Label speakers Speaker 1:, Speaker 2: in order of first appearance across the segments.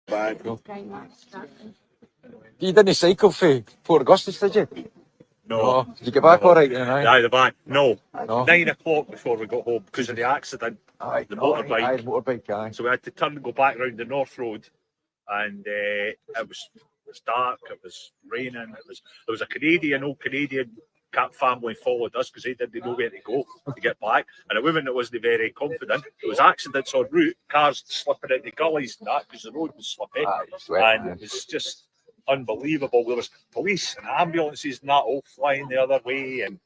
Speaker 1: Bad. You didn't cycle for Port Augustus, did you?
Speaker 2: No.
Speaker 1: Did you get back all right then?
Speaker 2: Aye, the back. No.
Speaker 1: No.
Speaker 2: 9 o'clock before we got home because of the accident.
Speaker 1: Aye,
Speaker 2: the motorbike.
Speaker 1: Aye, motorbike, aye.
Speaker 2: So we had to turn and go back round the North Road, and it was dark. It was raining. There was a old Canadian cat family followed us because they didn't know where to go to get back, and a woman that wasn't very confident. There was accidents en route, cars slipping into gullies and that because the road was slippy, and it was just unbelievable. There was police and ambulances and that all flying the other way, and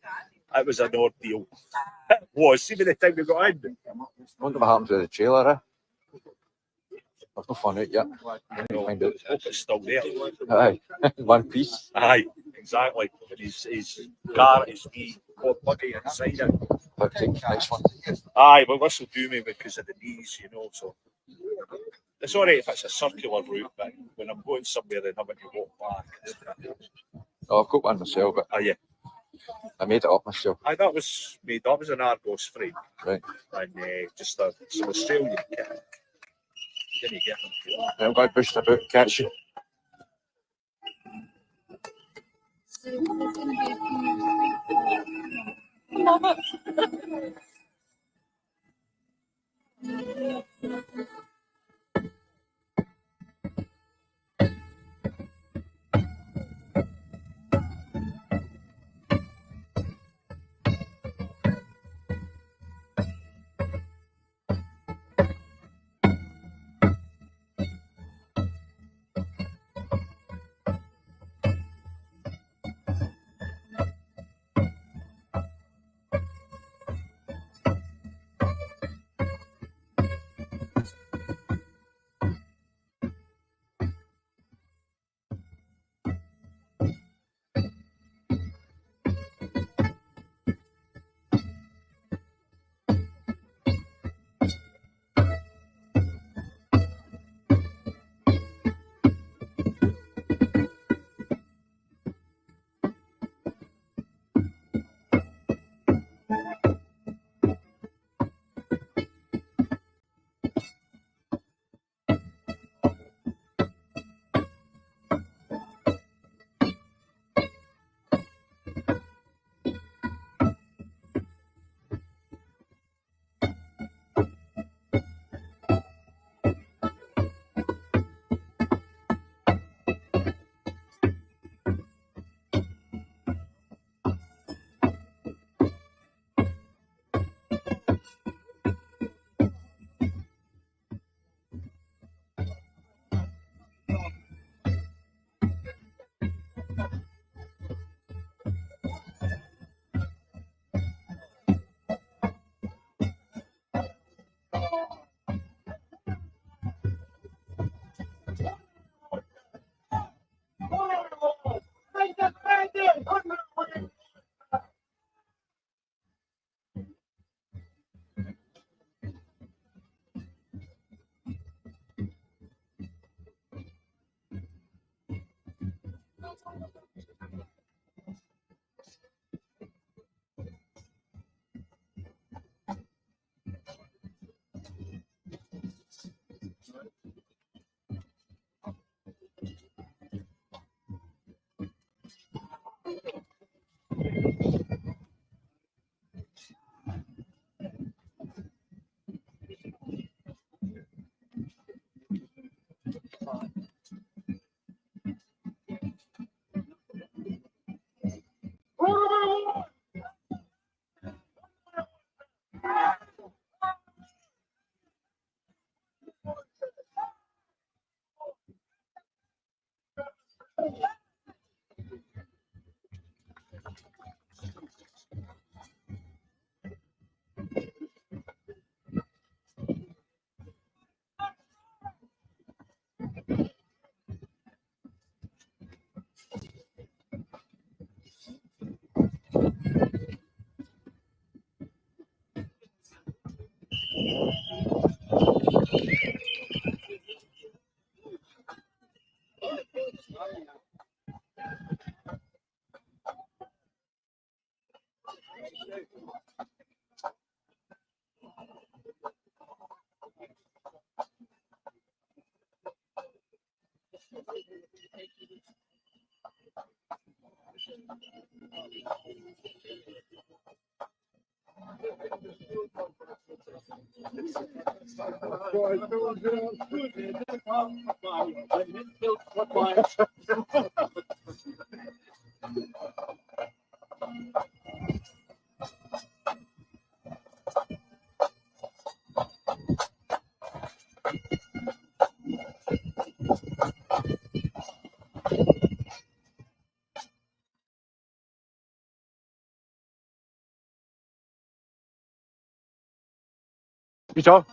Speaker 2: it was an ordeal. It was. See, by the time we got in,
Speaker 1: I wonder what happened to the trailer, I've not found out yet.
Speaker 2: find out. It's still there.
Speaker 1: Aye, one piece.
Speaker 2: Aye, exactly. His car is the quad buggy inside it.
Speaker 1: Next one.
Speaker 2: Aye, but this will do me because of the knees, so it's all right if it's a circular route, but when I'm going somewhere then I'm going to walk back.
Speaker 1: Oh, I've got one myself, but
Speaker 2: yeah.
Speaker 1: I made it up myself.
Speaker 2: Aye, that was made up as an Argos frame.
Speaker 1: Right.
Speaker 2: And just some Australian kit. Can you get them?
Speaker 1: I'm going to push the boot, catch you. Peter.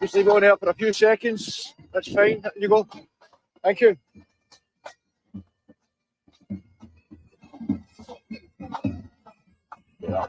Speaker 1: Just leave it on there for a few seconds. That's fine. There you go. Thank you. Yeah.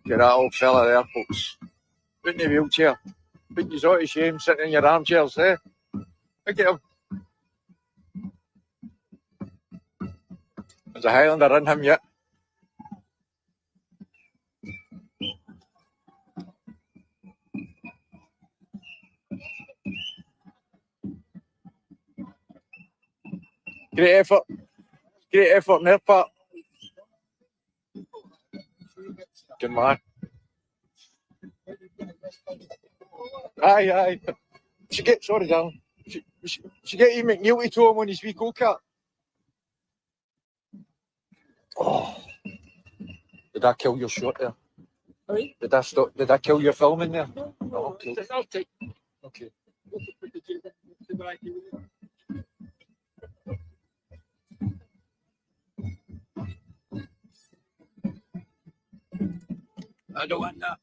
Speaker 1: Get that old fella there, folks. Put in the wheelchair. Put you out of shame sitting in your armchairs, eh? Look at him. There's a Highlander in him yet. Great effort. Great effort on their part. Good man. Aye. Sorry, darling. She get Ian McNeil to tow him on his wee go-kart. Oh. Did I kill your shot there?
Speaker 3: Sorry?
Speaker 1: Did I kill your filming there?
Speaker 3: No,
Speaker 1: okay.
Speaker 3: it's an outtake.
Speaker 1: Okay.
Speaker 3: I don't want that.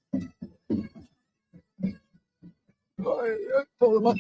Speaker 1: Pull him up.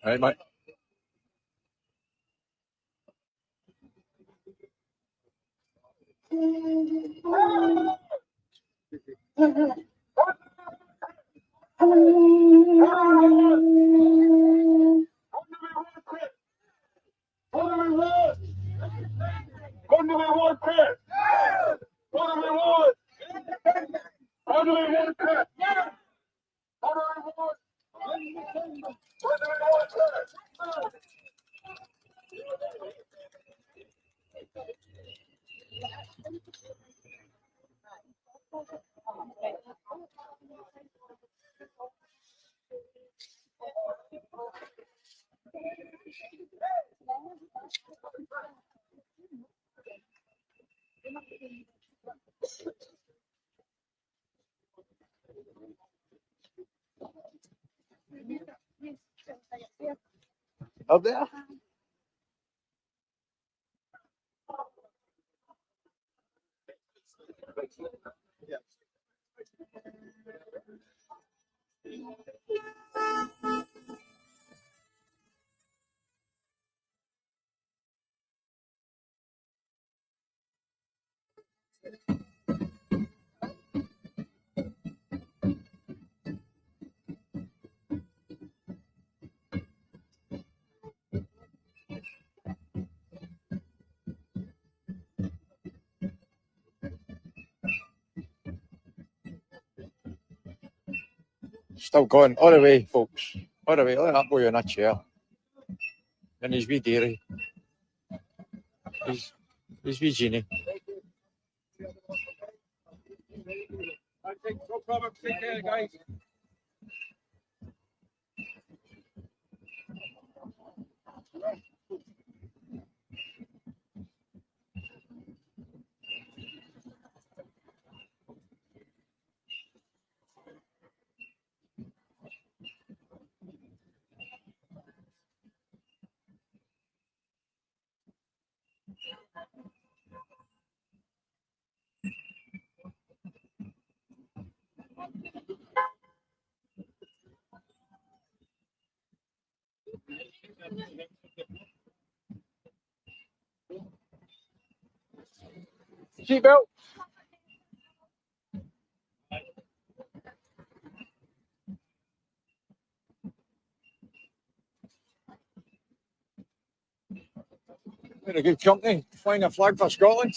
Speaker 1: All right, mate. Up there. Still going all the way, folks. All the way. Look at that boy in a chair. And his wee dairy. His wee genie.
Speaker 3: No problem. Take care, guys.
Speaker 1: Seatbelt. Very good company, flying a flag for Scotland.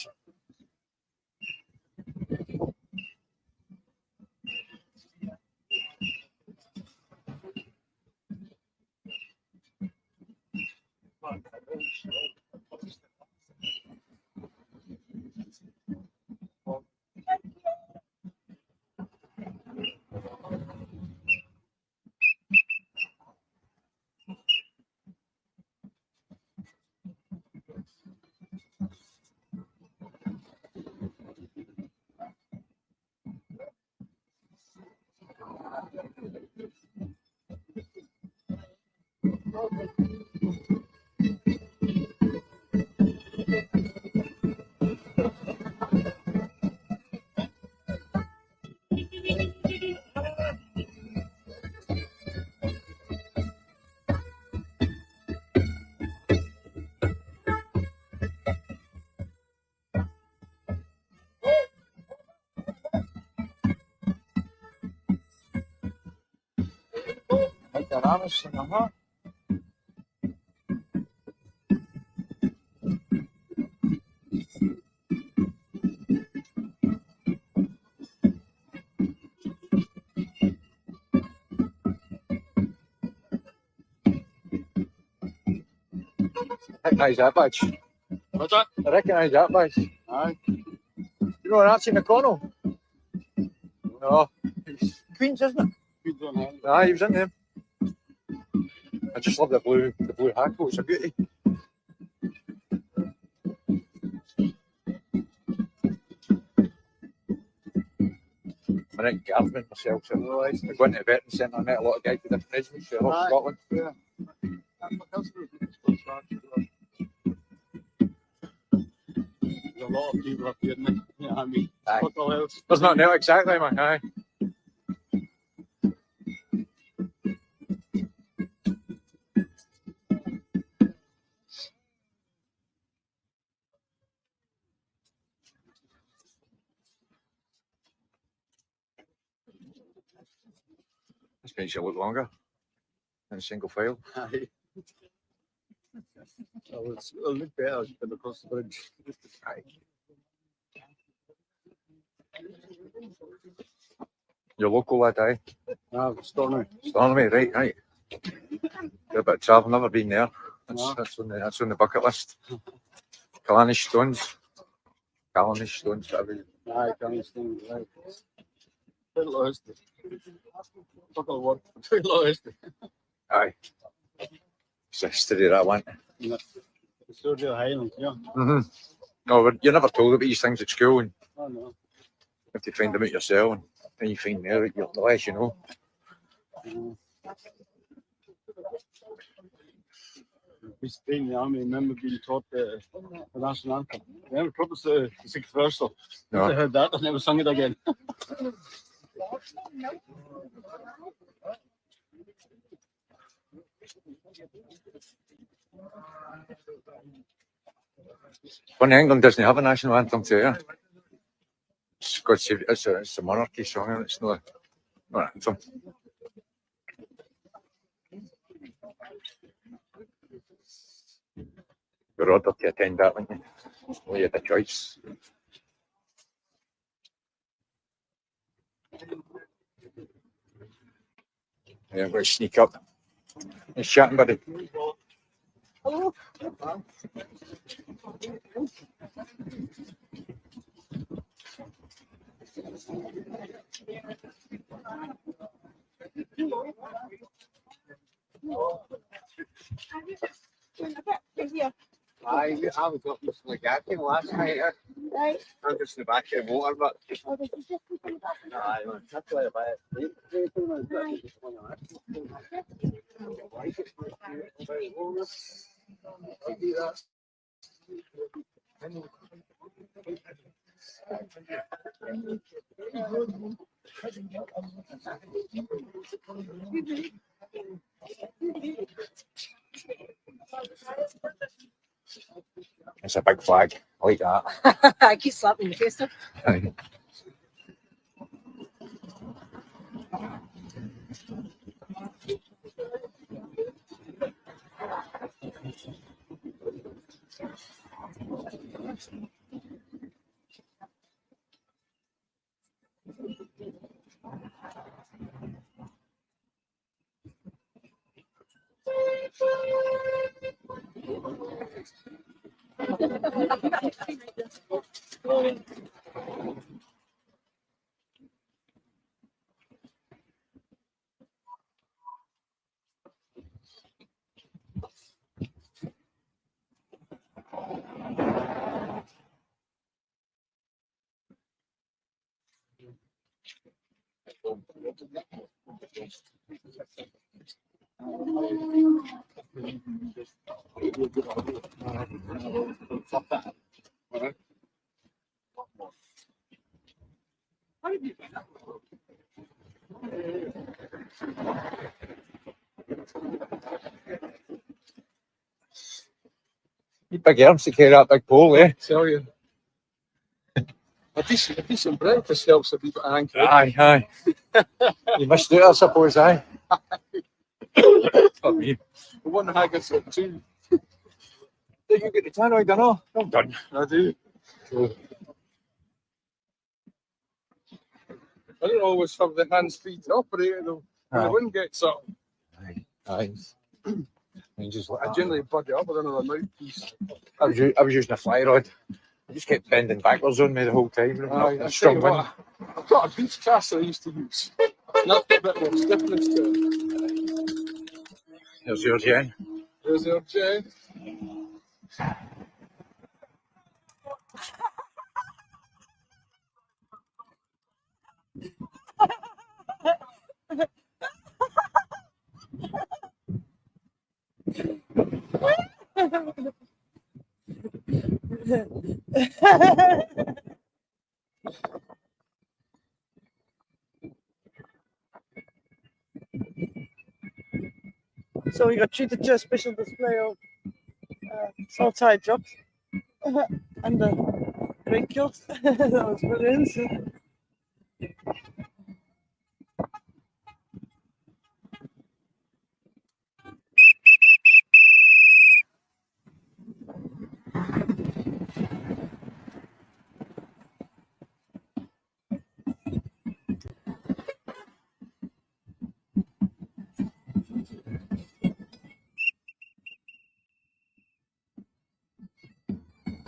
Speaker 1: Like that honest, uh-huh. Recognise that badge.
Speaker 3: What's that?
Speaker 1: I recognise that badge.
Speaker 3: Aye.
Speaker 1: You know Archie McConnell? No. It's Queen's, isn't it?
Speaker 3: Good on him.
Speaker 1: Aye, he was in there. I just love the blue hat coat, it's a beauty. I think Garvin myself, so I went to the veteran centre, I met a lot of guys with different regiments throughout Scotland.
Speaker 3: Yeah. There's a lot of people up here, isn't there? You know what I mean?
Speaker 1: Aye.
Speaker 3: Fuck all else.
Speaker 1: There's nothing else exactly, man. Aye. This makes you look longer than a single file.
Speaker 3: Aye. It'll look better as you come across the bridge.
Speaker 1: Aye. Your local lad, aye?
Speaker 3: Ah, Stormy.
Speaker 1: Stormy, right, right. Do a bit of travel, never been there.
Speaker 3: No.
Speaker 1: That's on the bucket list. Killarney Stones. Killarney Stones, whatever.
Speaker 3: Aye, can't stand it, right. Very low history. Fuck all word. Very low history.
Speaker 1: Aye. It's a history that I want.
Speaker 3: Yeah. It's sort of Highlands, yeah.
Speaker 1: No, but you're never told about these things at school, and
Speaker 3: Oh no.
Speaker 1: you have to find them out yourself, and then you find out the less you know.
Speaker 3: We stayed in the army, I remember being taught the national anthem. I never taught us the sixth verse, so
Speaker 1: No.
Speaker 3: I heard that, I never sung it again.
Speaker 1: When England doesn't have a national anthem to you. It's a monarchy song, and it's not an anthem. You're ordered to attend that, weren't you? Well, you had a choice. Yeah, I'm going to sneak up. Nice chatting, buddy.
Speaker 3: Hello. I was up with McAlpine last night.
Speaker 4: Right.
Speaker 3: I'm just in the back of the motor, but
Speaker 4: Oh, did you just come back?
Speaker 3: aye, man, that's why
Speaker 1: It's a big flag. I like that.
Speaker 4: I keep slapping your face.
Speaker 1: Aye. You big arms to carry that big pole, eh?
Speaker 3: tell you. A decent breakfast helps a wee bit of hanky.
Speaker 1: Aye. You must do it, I suppose, aye. Not me.
Speaker 3: The one haggis at 2.
Speaker 1: Do you get the tannoy dinner? I'm done.
Speaker 3: I do. I don't always have the hands free to operate though.
Speaker 1: Aye.
Speaker 3: I wouldn't get something.
Speaker 1: Aye. I just
Speaker 3: I generally bud it up with another mouthpiece.
Speaker 1: I was using a fly rod. I just kept bending backwards on me the whole time.
Speaker 3: Aye, I
Speaker 1: Strong
Speaker 3: tell you
Speaker 1: wind.
Speaker 3: what, I've got a beach caster I used to use. Not a bit more stiffness to it.
Speaker 1: Here's yours, Jen.
Speaker 3: There's your Jay.
Speaker 4: So we got treated to a special display of salt-side drops and the great kilts. That was brilliant.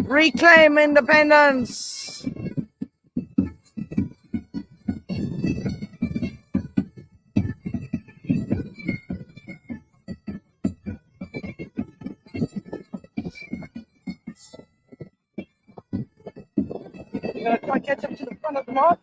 Speaker 4: Reclaim independence. We're going to try catch up to the front of the march.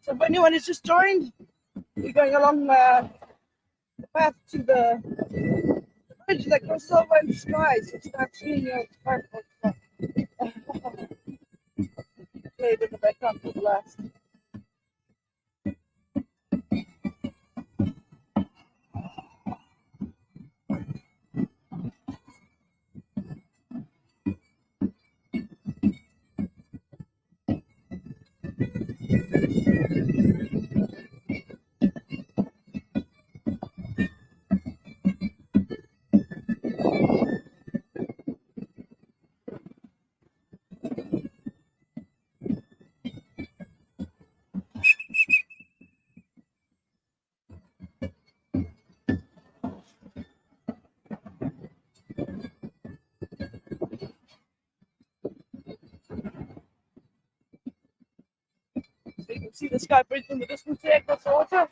Speaker 4: So if anyone has just joined, we're going along the path to the bridge that crosses over into Skye. So start seeing your sparkles played in the background for the last. So you can see the Skye Bridge in the distance there across the water.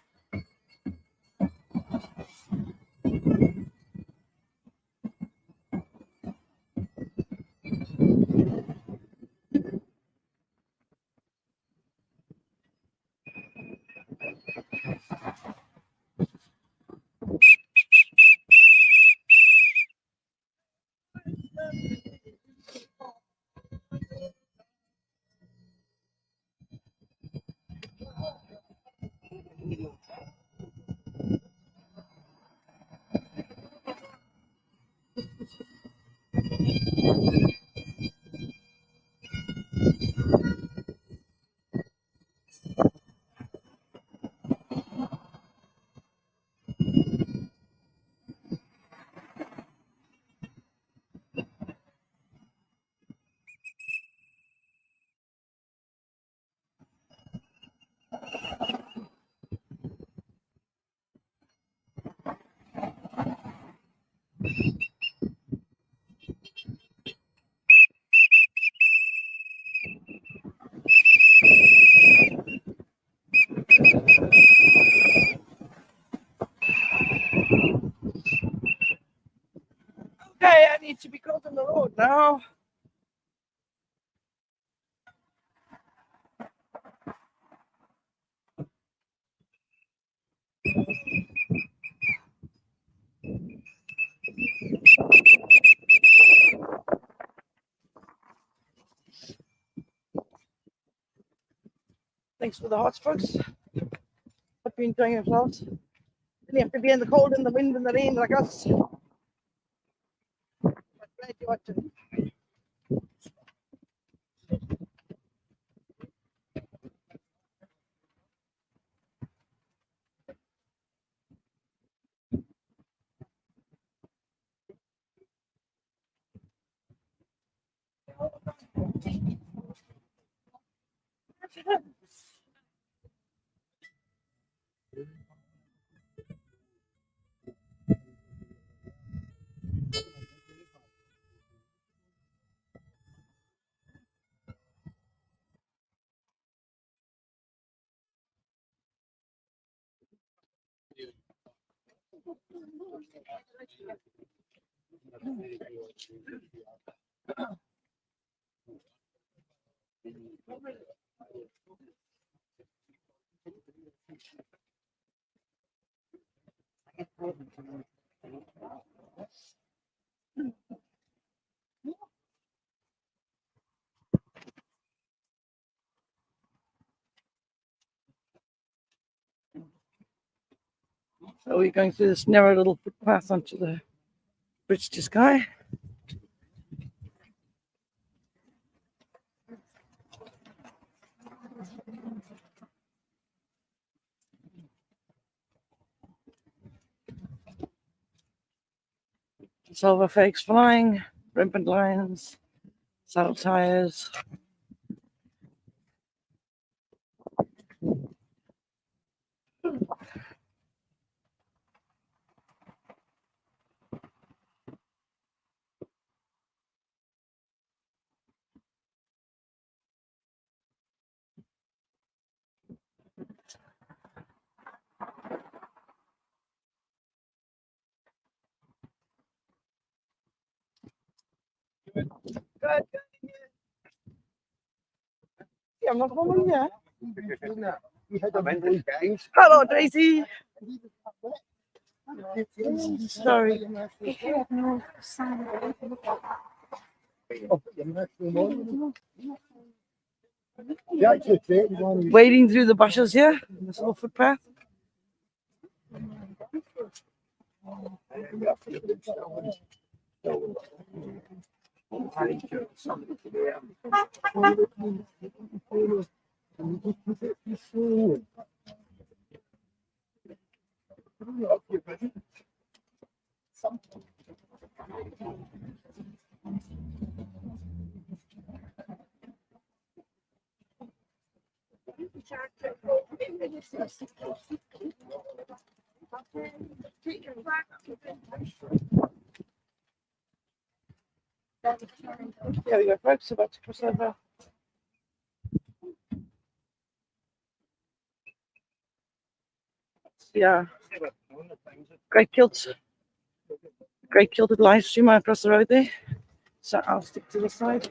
Speaker 4: Okay, I need to be crossing the road now. Thanks for the hots, folks. Hope you're enjoying yourselves. You have to be in the cold and the wind and the rain like us. But glad you're watching. So we're going through this narrow little footpath onto the bridge to Skye. Silver fakes flying, rampant lines, saddle tires. Good. Yeah, I'm not coming yet. Hello, Daisy. Sorry. Wading through the bushes here, this little footpath. There we go, folks, about to cross over. Yeah, great kilted live streamer across the road there. So I'll stick to the side.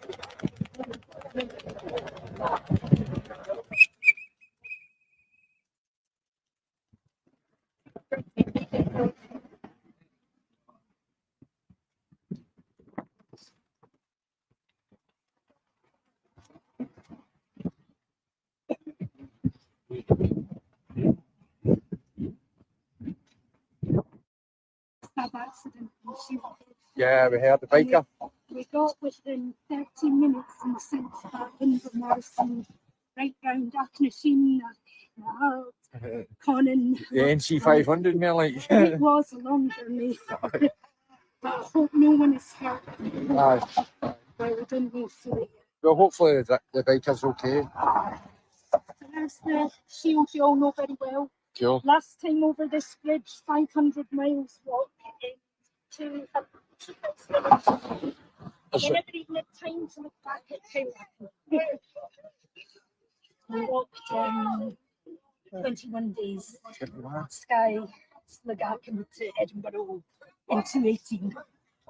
Speaker 5: Accident.
Speaker 1: Yeah, we heard the biker.
Speaker 5: We got within 13 minutes and the since back into Morrison, right round Aknasheen, Conan.
Speaker 1: The NC 500, me like.
Speaker 5: It was a long journey, but I hope no one is hurt.
Speaker 1: Aye.
Speaker 5: But we didn't go through it.
Speaker 1: Well, hopefully the biker's okay.
Speaker 5: There's the shield you all know very well.
Speaker 1: Cool.
Speaker 5: Last time over this bridge, 500 miles walk to I never even had time to look back at Kyleakin. We walked 21 days. Skye, Slagakin to Edinburgh in 218.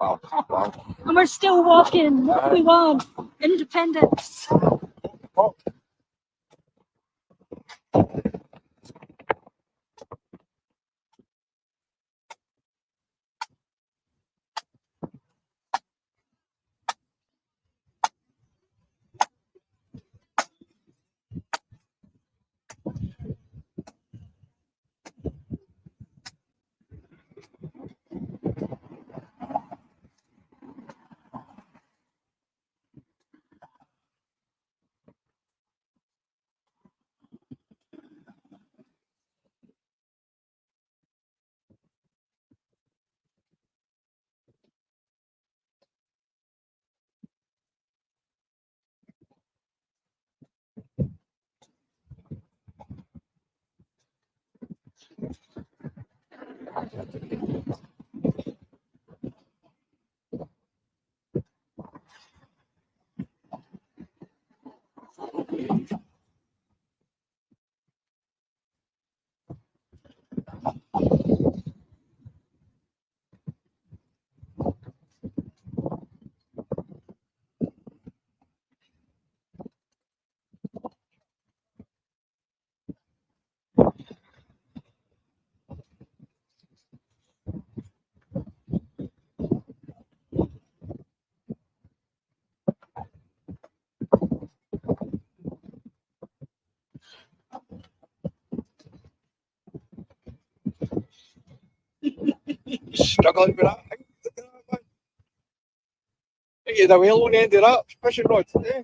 Speaker 1: Wow. Wow.
Speaker 5: And we're still walking. What we want? Independence.
Speaker 1: Oh. Struggling with that. You had a whale on the end of that fishing rod. Eh?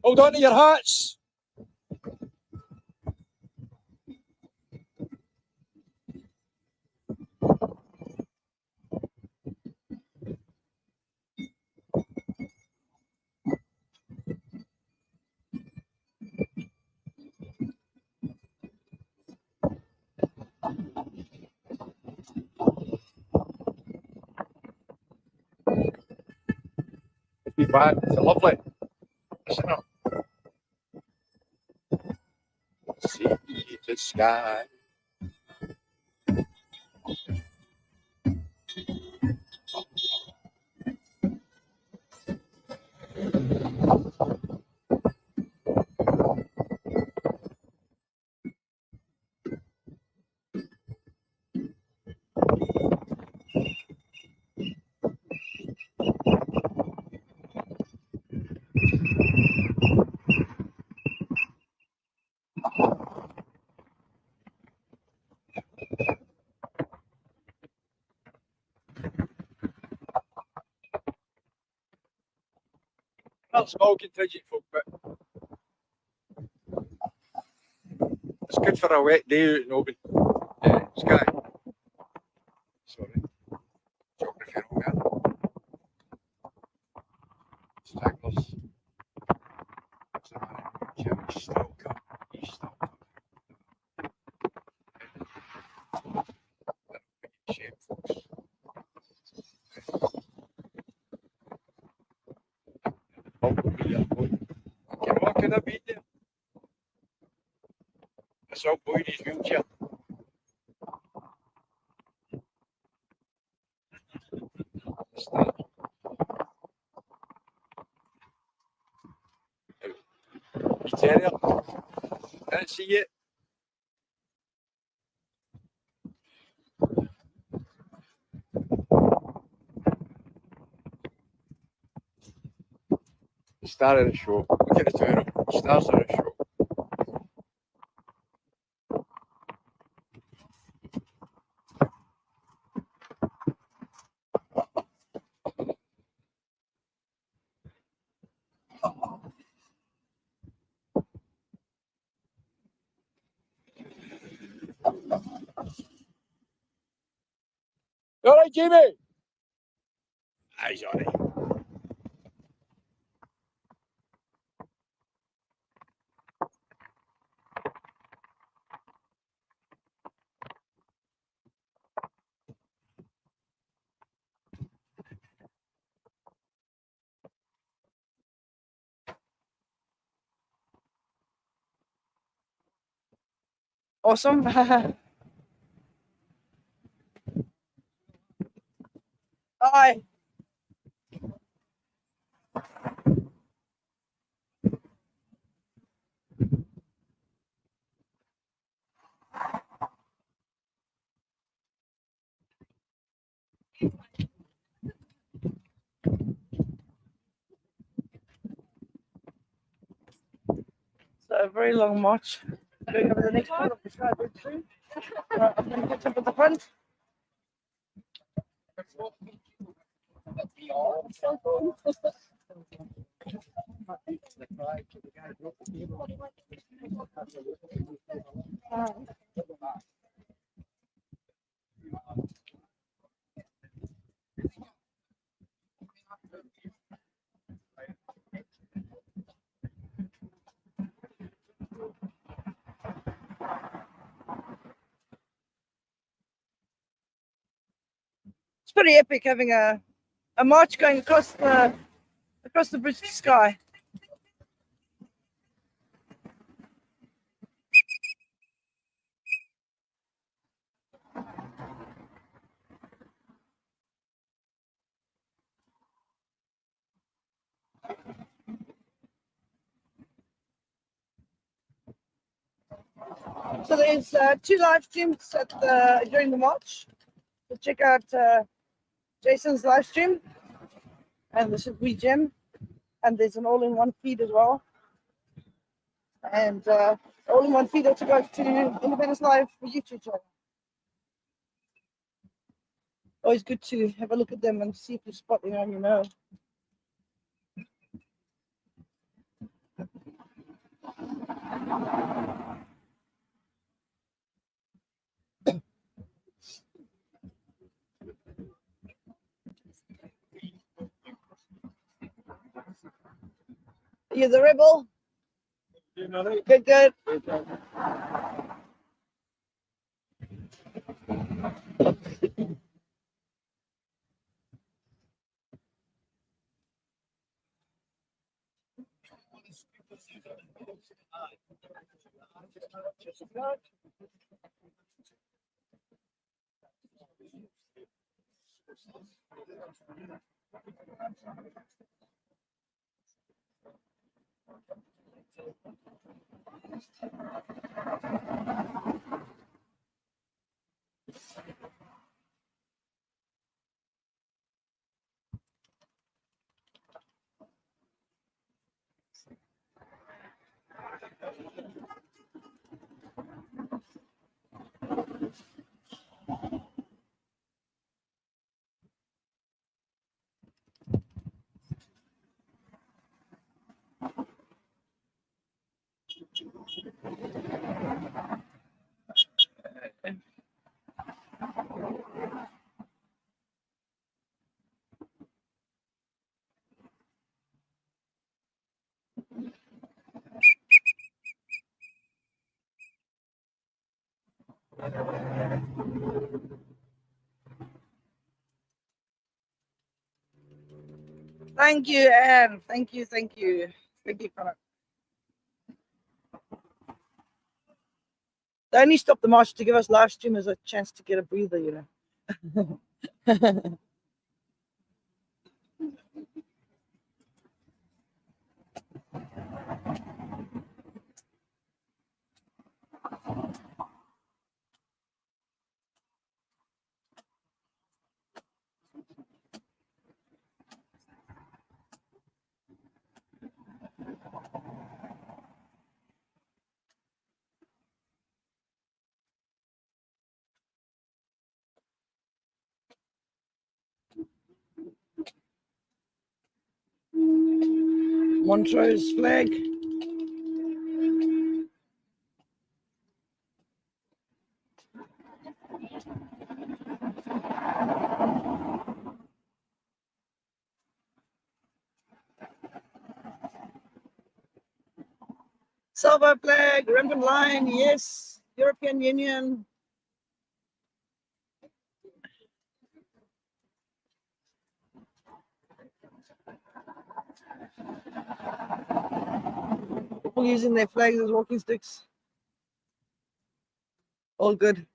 Speaker 1: Hold on to your hats. Be back. It's lovely. Listen up. See the sky. Not small contingent folk, but it's good for a wet day out in Oban. Skye. Sorry. Geography wrong there. Stragglers. What's the matter? He's still come. He's still come. Shame, folks. What could have been there? I saw boy in his wheelchair. You terrier. Didn't see it. The star of the show. Look at the two of them. Stars of the show. You all right, Jamie? He's all right.
Speaker 4: Awesome. Aye. So a very long march. Going over the next part of the Skye Bridge soon. Right, I'm going to get up at the front. It's pretty epic having a march going across the bridge to Skye. So there's 2 live streams during the march. So check out Jason's live stream, and this is We Gym, and there's an all-in-one feed as well. And all-in-one feed also goes to Independence Live YouTube channel. Always good to have a look at them and see if you spot anyone you know. You're the rebel. Good, good. Thank you, Anne. Thank you, thank you. Thank you, Connor. They only stopped the march to give us live streamers a chance to get a breather, you know. Montrose flag. Silver flag, rampant line, yes. European Union. People using their flags as walking sticks. All good.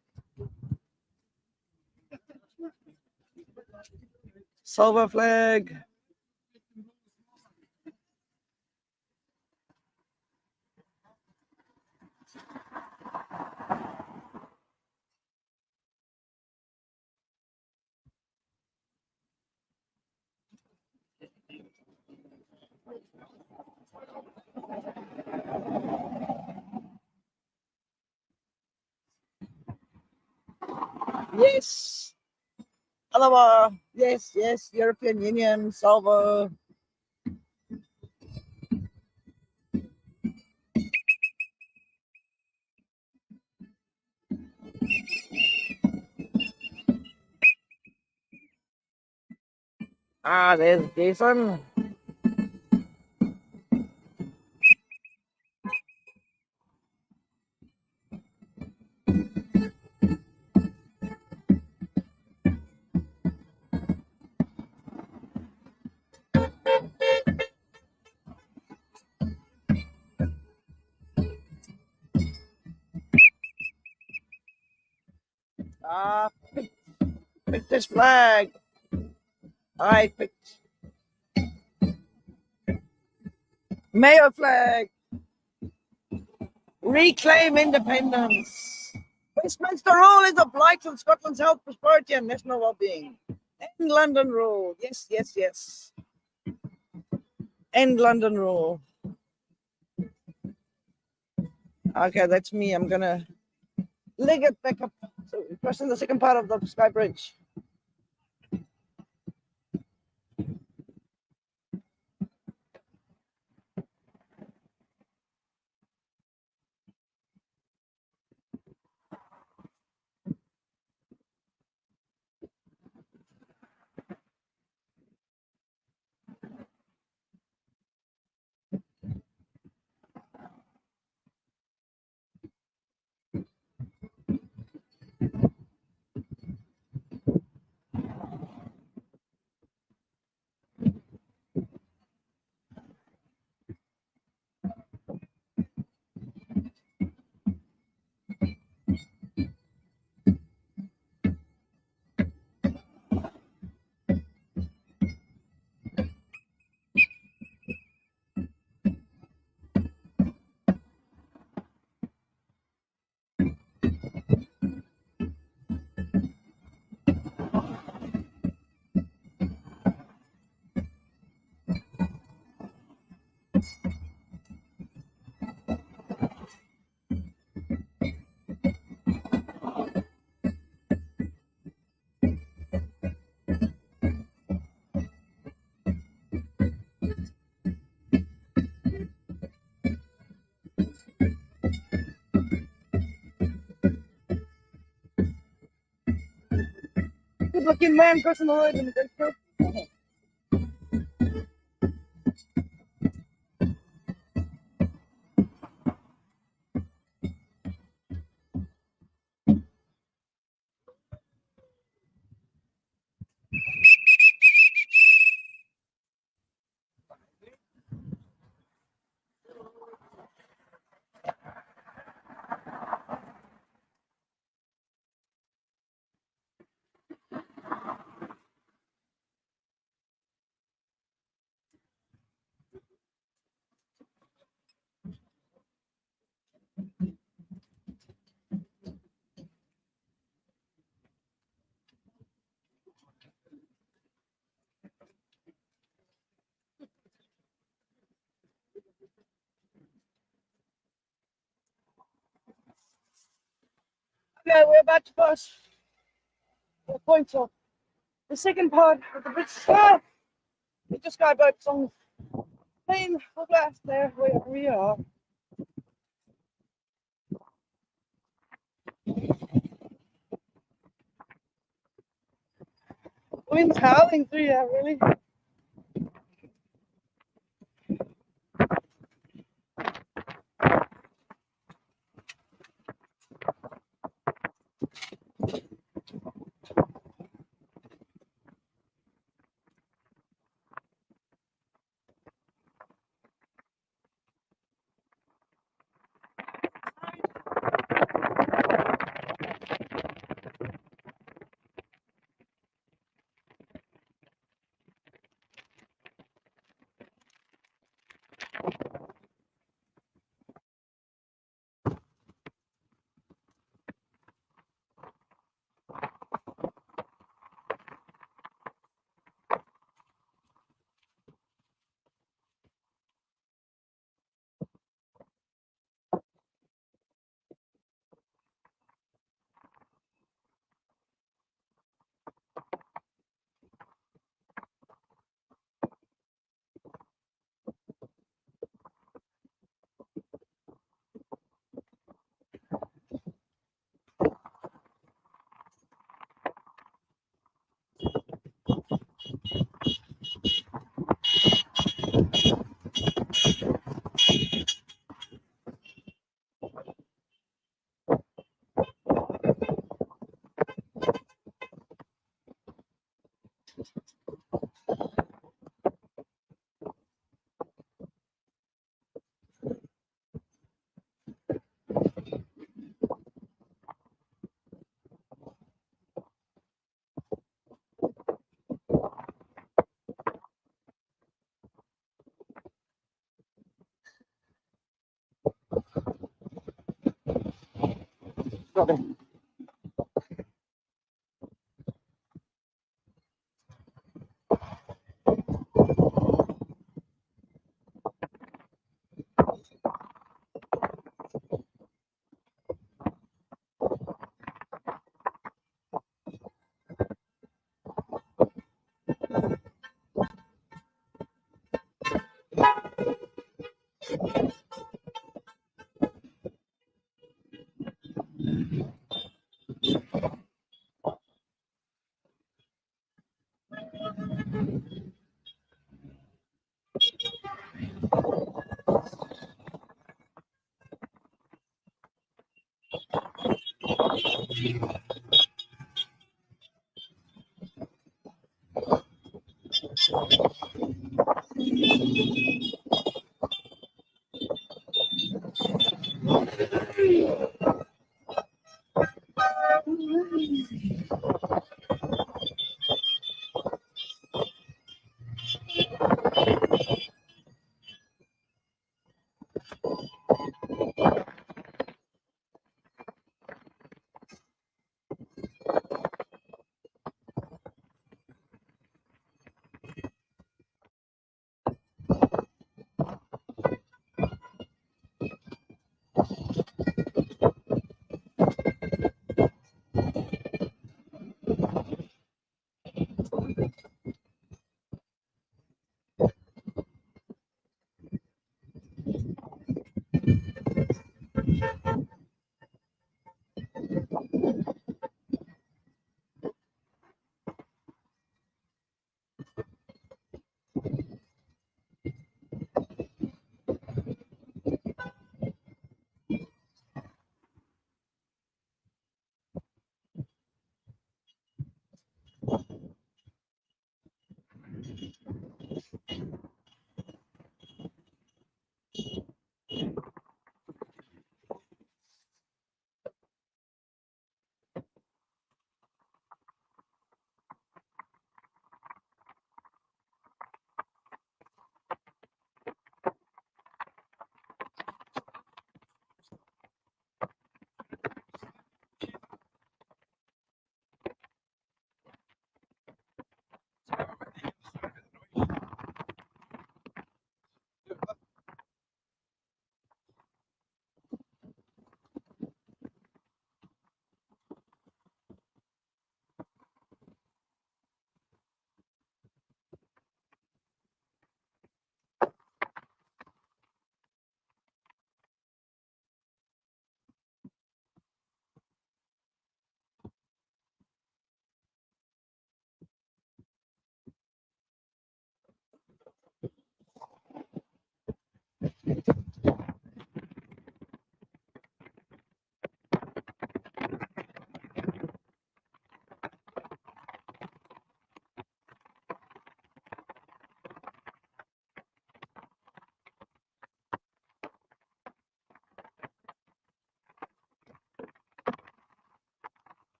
Speaker 4: Silver flag. Yes. Alaba. Yes, yes. European Union, silver. Ah, there's Jason. Ah, pick this flag. I picked Mayo flag. Reclaim independence. Westminster Rule is a blight on Scotland's health, prosperity, and national well-being. End London Rule. Yes, yes, yes. End London Rule. Okay, that's me. I'm gonna leg it back up. So crossing the second part of the Skye Bridge. looking man crossing the road in the big truck. Okay, we're about to pass the point of the second part of the British Sky. We just got about some plane for glass there where we are. Wind's howling through here, really.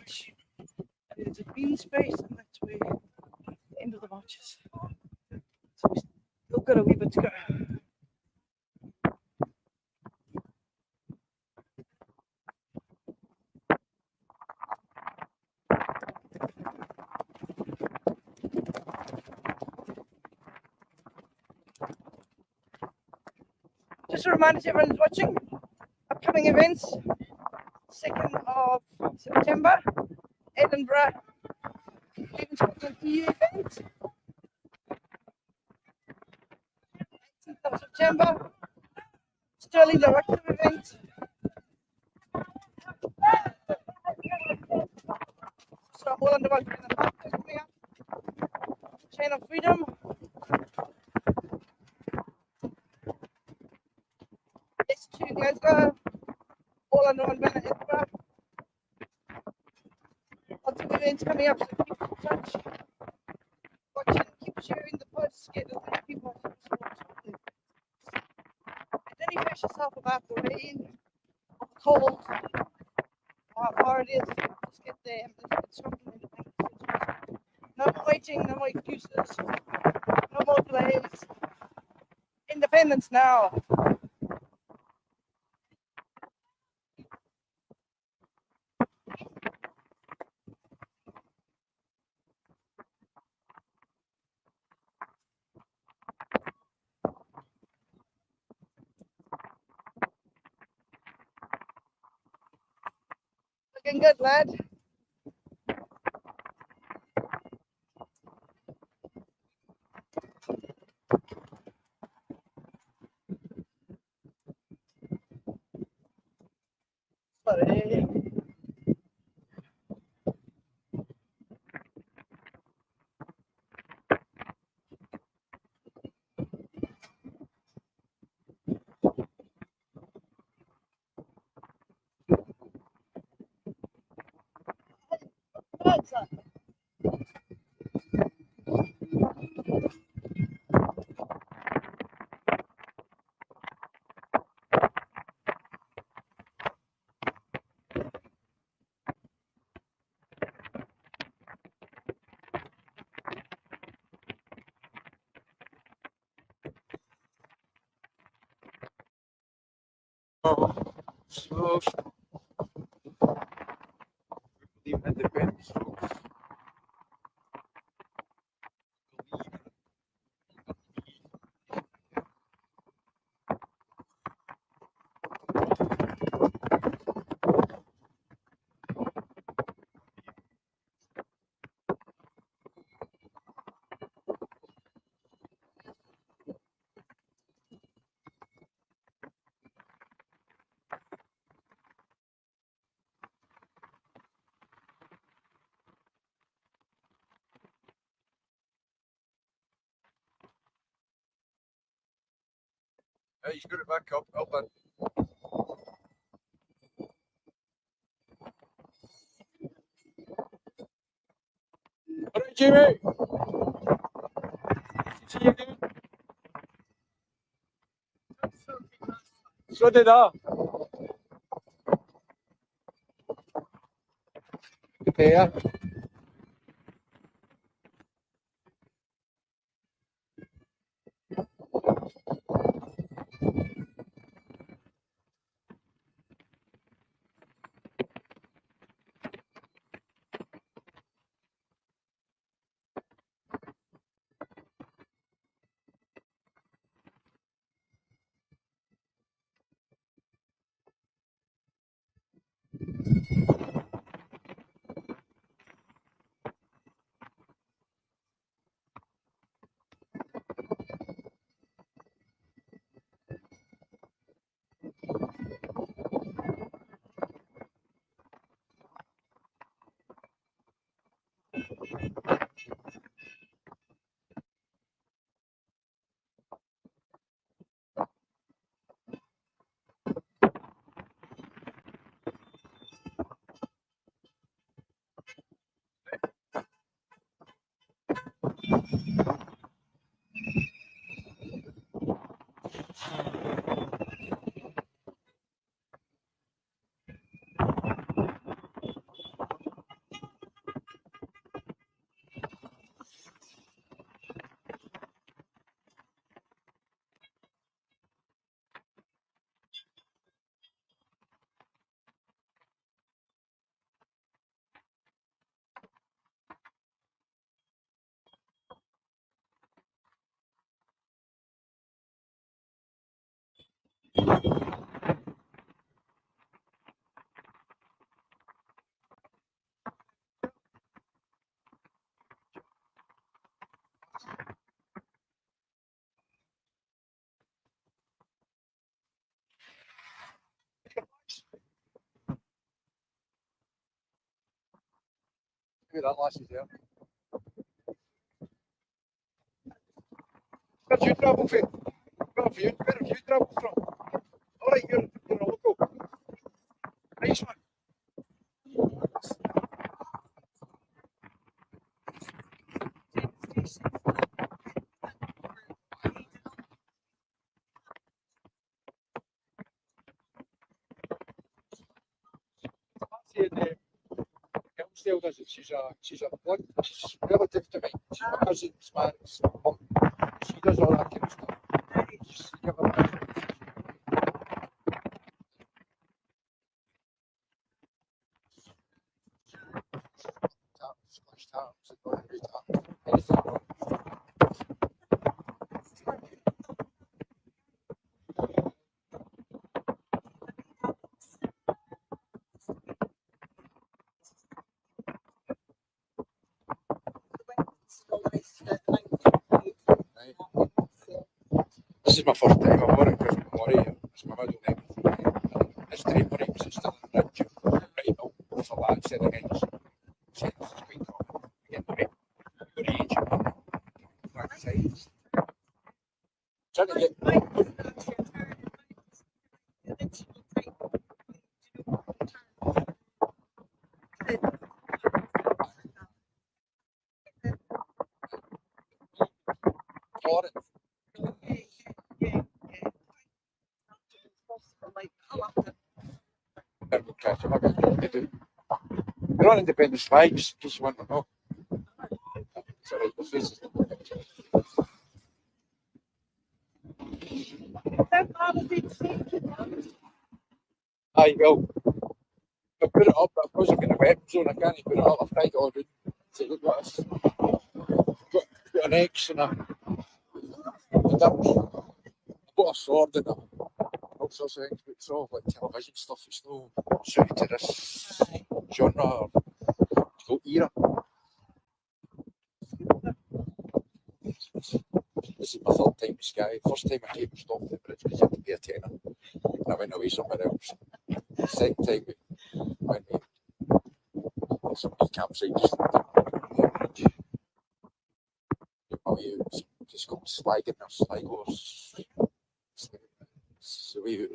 Speaker 4: march. And there's a green space, and that's where the end of the march is. So we still got a wee bit to go. Just a reminder to everyone who's watching, upcoming events, 2nd of September, Edinburgh, Women's Scotland EU event. 18th of September, Stirling Directive event. So all under one coming up. Chain of Freedom. S2 Glasgow, all under one banner Edinburgh. Lots of events coming up, so keep in touch. Watch and keep sharing the posts, get as many people as possible. Don't effect yourself about the rain, the cold, how far it is. Just get there and let's get Scotland independent. No more waiting, no more excuses, no more delays. Independence now. Looking good, lad. Sorry. That's up.
Speaker 1: Oh, so we believe independence, folks. Hey, he's got it back up. Well done. All right, Jamie. See you again. Så det da. Per. Look at that lassie's there. Where'd you travel from? Where have you travelled from? All right, you're a local. Nice one. Still does it. She's a blood. She's relative to me. She's my cousin's man's mum. She does all that kind of stuff. She's This is my first time. I'm worried because Murray is my middle name. It's Murray because it's still in red. Right, I'll for that instead of Inglis. This is quite common. Again, Murray. Good age. Back sides. Trying to get. Catchup, I got a job to do. You're on independent spikes, just want to know. It's alright, the face is aye, well, I put it up, but because I'm in a web zone, I can't put it up. I've tried it already. So look what this. Got an X and a dips. I've got a sword and all sorts of things, but it's all like television stuff. It's no suited to this genre or era. This is my third time with Skye. First time I came and stopped at Bridge because you had to pay a tenner. And I went away somewhere else. The second time we went to some campsite just at the bridge. Just got slagging or Sligo's. So we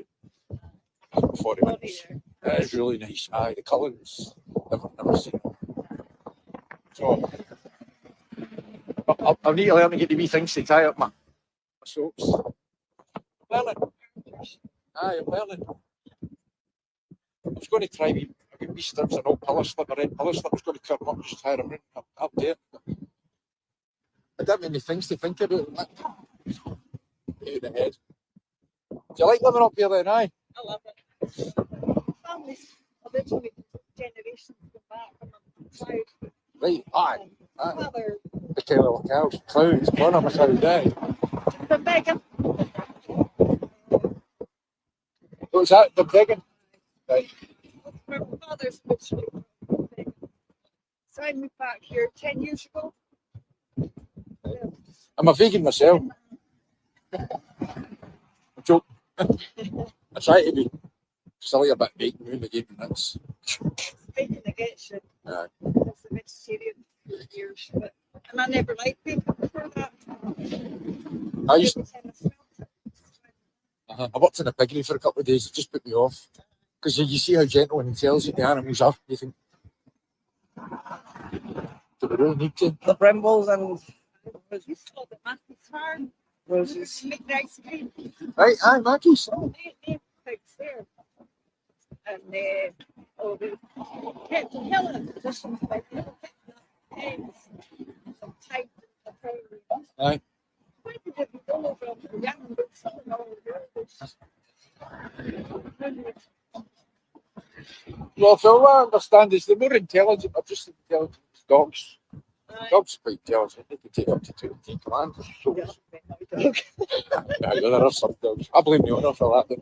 Speaker 1: 40 minutes. It's really nice. Aye, the colours, never seen them. So I'll need to learn to get the wee things to tie up my soaps. Learning. Aye, I'm learning. I was going to try I got wee strips of old pillar slip, a red pillar slip. I was going to cut them up and just tie them in up there. I don't have many things to think about. Out the head. Do you like living up here then, aye?
Speaker 5: I love it. Families originally generations go back from McLeod.
Speaker 1: Right, aye.
Speaker 5: Father,
Speaker 1: The Kyleakin clowns, one of us out there.
Speaker 5: the Reagan.
Speaker 1: What was that? The Reagan? Right.
Speaker 5: My father's originally from Reagan. So I moved back here 10 years ago.
Speaker 1: I'm a vegan myself. I'm joking. I try to be. Just a little bit bacon room again, and that's.
Speaker 5: Bacon against you.
Speaker 1: Aye.
Speaker 5: That's a vegetarian for years. But, and I never liked bacon before that.
Speaker 1: I used I worked in a piggery for a couple of days. It just put me off. Because you see how gentle and intelligent the animals are. You think, do we really need to?
Speaker 4: The brambles and
Speaker 5: You saw the Matthew's farm.
Speaker 4: roses.
Speaker 5: Make the ice cream.
Speaker 1: Right, aye, Maggie's.
Speaker 5: They pigs there. And we kept a hill in positions like little eggs. Some tight
Speaker 1: Aye.
Speaker 5: why did it go over the young books and all the
Speaker 1: Well, so what I understand is the more intelligent or just intelligent dogs. Dogs are quite intelligent. They can take up to 2 commands. So, there are some dogs. I blame the owner for that.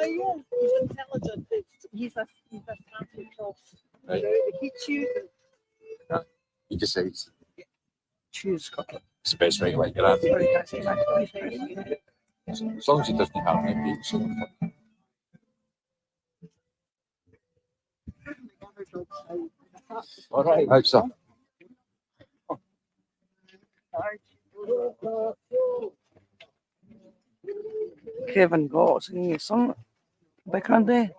Speaker 5: yeah, he's intelligent. He's a fancy cross.
Speaker 1: Right.
Speaker 5: He chooses.
Speaker 1: He decides. Choose it's the best right way. As long as he doesn't have any beats. All right. How's that?
Speaker 4: Kevin Gore singing a song background there.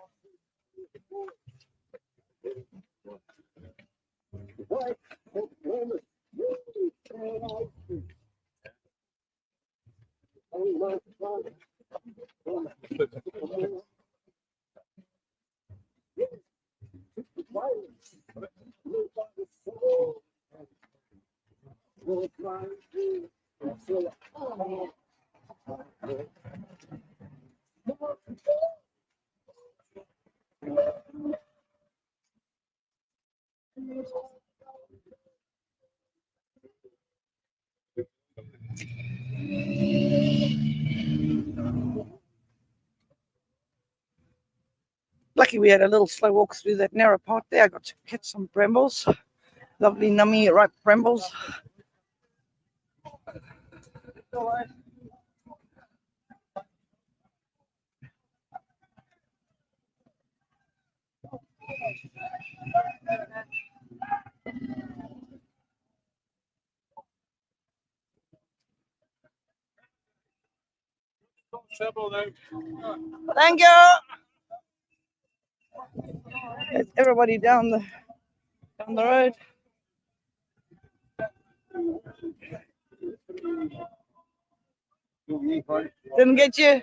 Speaker 4: Lucky we had a little slow walk through that narrow part there. I got to catch some brambles. Lovely nummy ripe brambles. Thank you. There's everybody down the road. Didn't get you.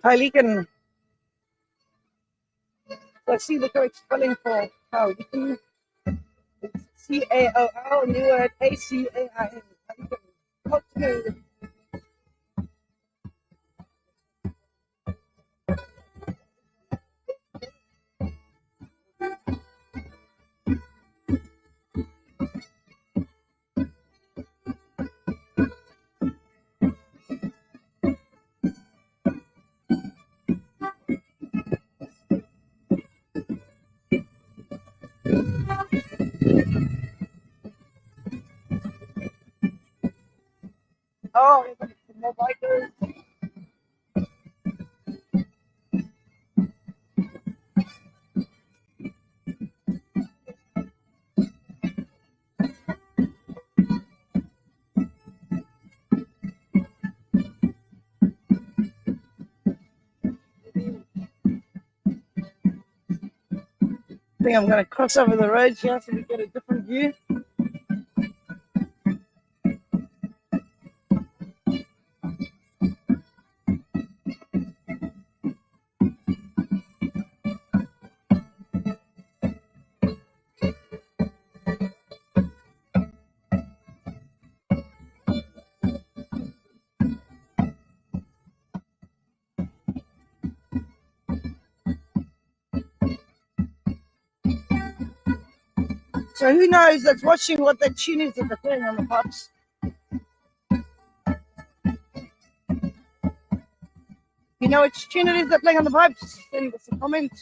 Speaker 4: Kyleakin. Let's see the correct spelling for Kyleakin. It's C-A-O-L, new word A-C-A-I-N. Okay. Oh, more bikers. I think I'm going to cross over the road here so we get a different view. So who knows that's watching what that tune is that they're playing on the pipes? You know which tune it is they're playing on the pipes? Send us a comment.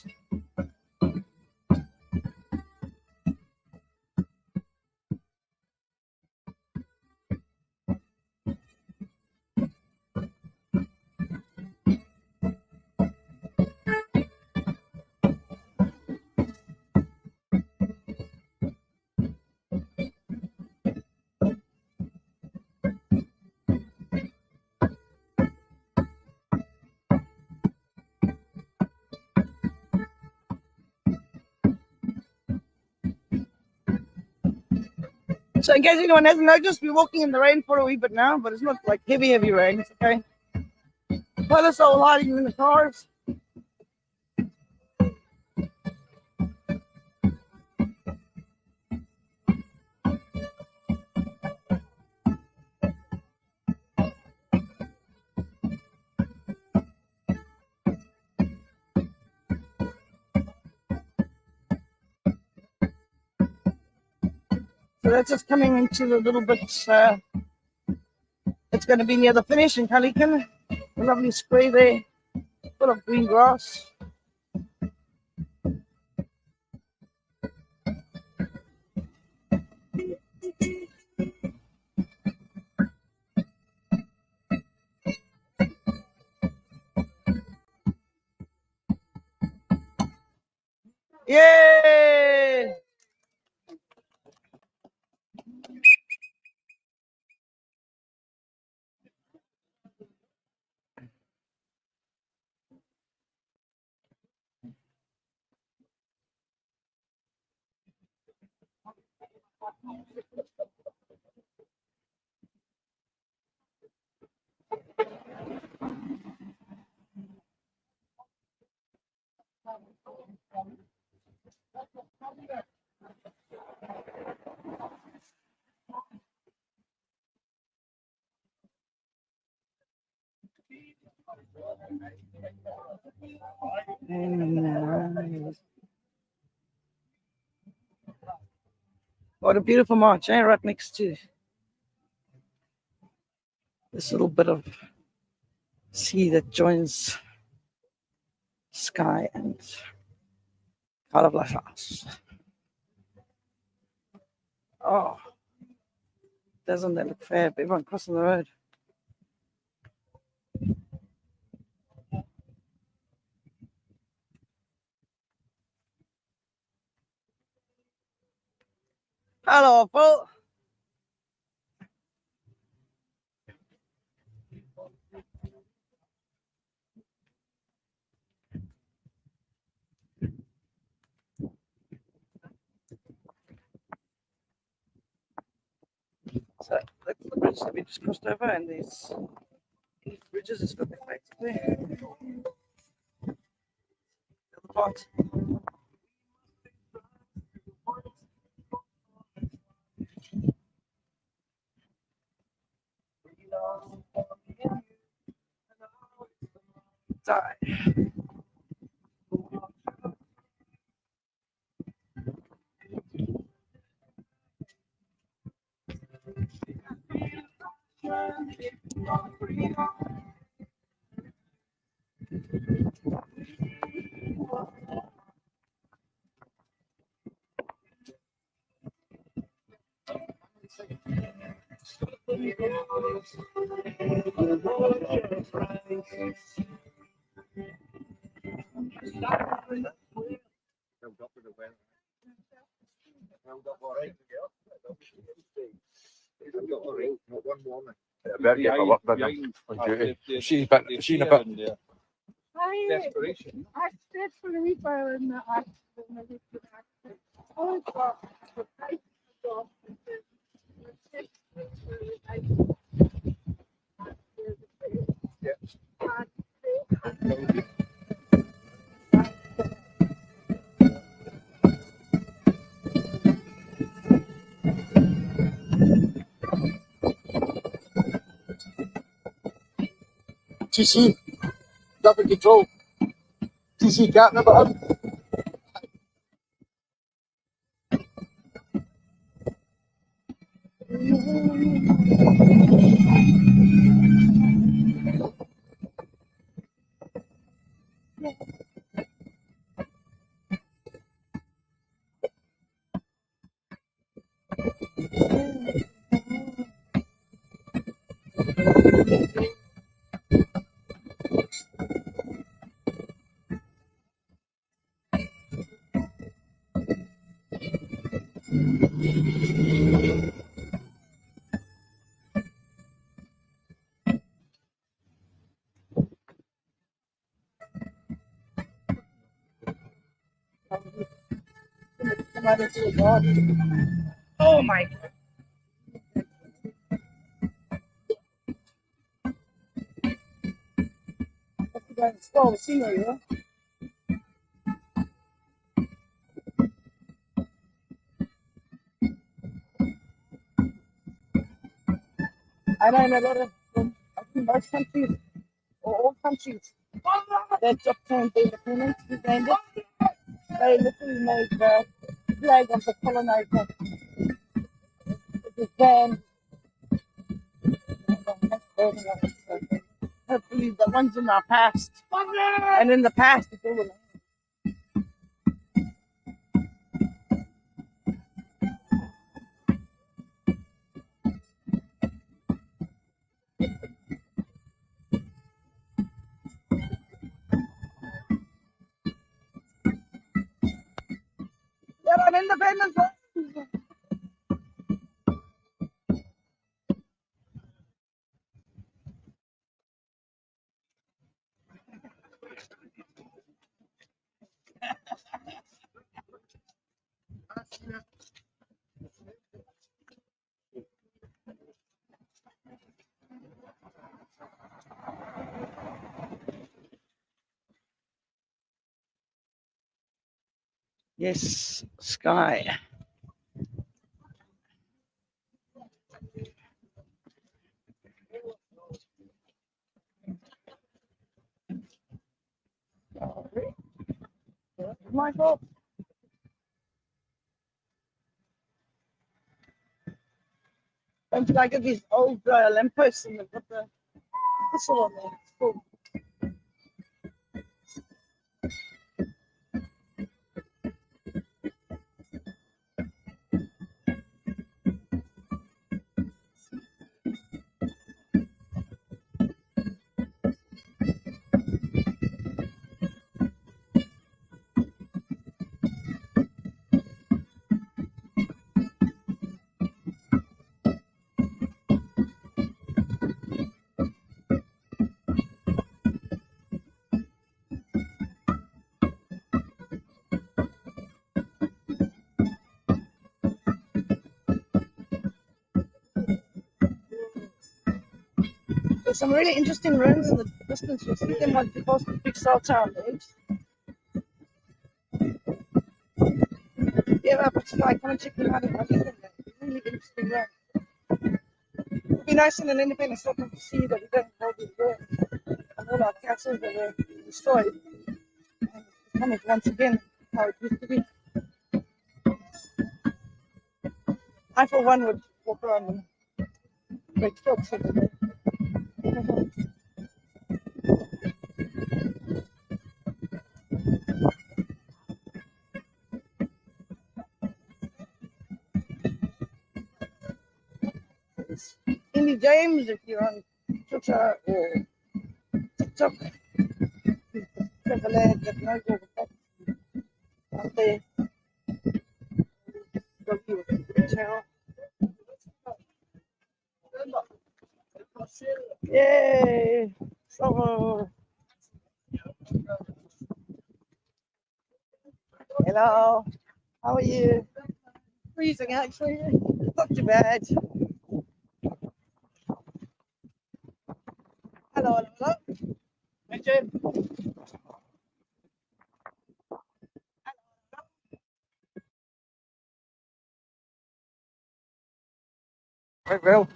Speaker 4: So in case anyone hasn't noticed, we're walking in the rain for a wee bit now, but it's not like heavy rain. It's okay. Fellas are all hiding in the cars. So that's just coming into the little bit. It's going to be near the finish in Kyleakin. A lovely square there, full of green grass. Yay! What a beautiful march, eh? Right next to this little bit of sea that joins Skye and House. Oh, doesn't that look fair? Everyone crossing the road. Hello, Paul. So that's the bridge that we just crossed over, and these bridges has got the flags there. The other part. Die.
Speaker 1: Better get my work done on duty. She's in a bit.
Speaker 5: Desperation. I stayed for a wee while in the accident. Oh, God.
Speaker 1: TC, traffic control. TC, cat number 100.
Speaker 4: Oh my God. Install the scenery, huh? I know in a lot of, I think most countries, or all countries, that just turned their independence, regained it. They literally made the flag of the colonizer. this van. Hopefully the ones in our past. And in the past, it's over. They're on Independence Day. Yes, Skye. Michael. Don't you like these old lampposts and they've got the whistle on there? It's cool. There's some really interesting ruins in the distance. You'll see them like across the big cell tower on the edge. Yeah, but Skye, come and check them out. Really interesting run. It'd be nice in an independent stop to see that we don't hold these ruins and all our castles that were destroyed. And kind of once again how it used to be. I, for one, would walk around and break strokes every day. Indy James, if you're on Twitter or TikTok, have a lad that knows all the facts out there. Got you with the channel. Yay! So, hello, how are you? Freezing actually, not too bad. Hello, hello. Hey, Jim.
Speaker 1: Right, well.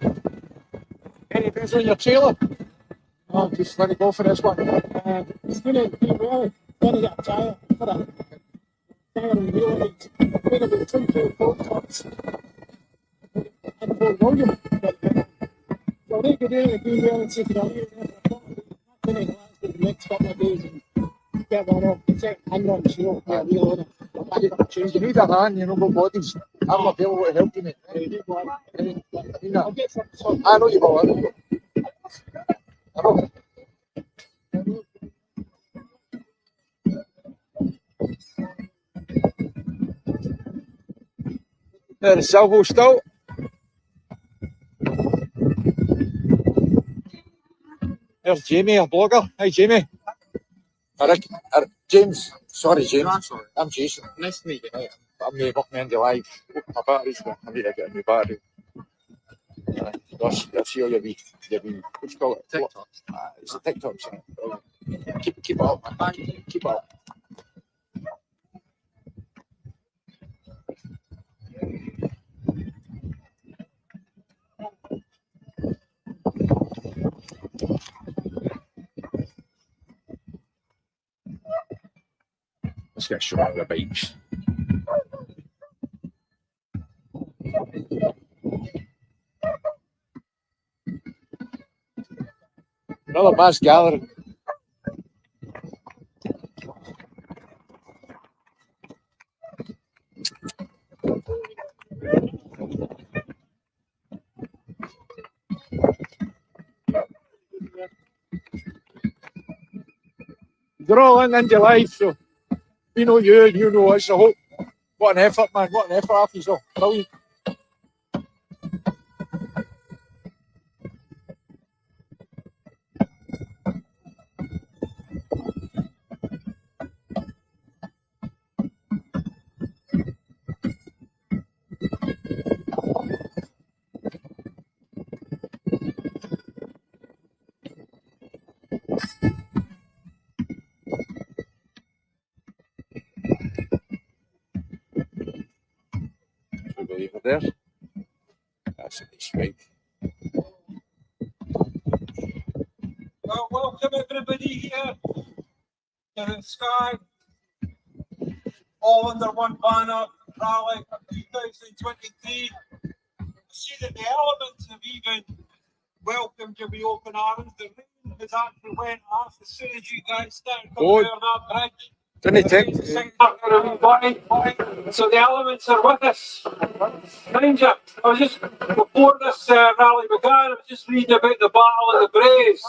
Speaker 1: Any booze on your trailer? Oh, just let it go for this one.
Speaker 6: It's going to be really going to get a tyre for that. Tyre and wheel lights. Going to be 10 bolt tops and full volume. So they could really do well and take it out. I'm going to last the next couple of days and get one off. Check hand on show. Yeah, wheel on it.
Speaker 1: You need a hand, you know, got bodies. I'm available to help you, mate.
Speaker 6: I'll get some.
Speaker 1: I know you will. I know. There, the salvo still. There's Jamie, a blogger. Hi, Jamie. James. Sorry, James. I'm Jason.
Speaker 6: Nice to meet you.
Speaker 1: I'm the Buckman Live. My battery's going. I need to get a new battery. That's your wee, what's called it?
Speaker 6: TikTok.
Speaker 1: It's a TikTok channel. Keep it up, man. Keep it up. Let's get a shot of the bikes. Another mass gathering. They're all into life, so we know you and you know us. So hope. What an effort, man. What an effort after you. So brilliant. Over there. That's a nice ride.
Speaker 7: Well, welcome everybody here in Skye, all under one banner, Rally 2023. I see that the elements have even welcomed you with open arms. The rain has actually went off as soon as you guys started coming over that bridge.
Speaker 1: Didn't it take?
Speaker 7: So the elements are with us. Mind you, I was just, before this rally began, I was just reading about the Battle of the Braes,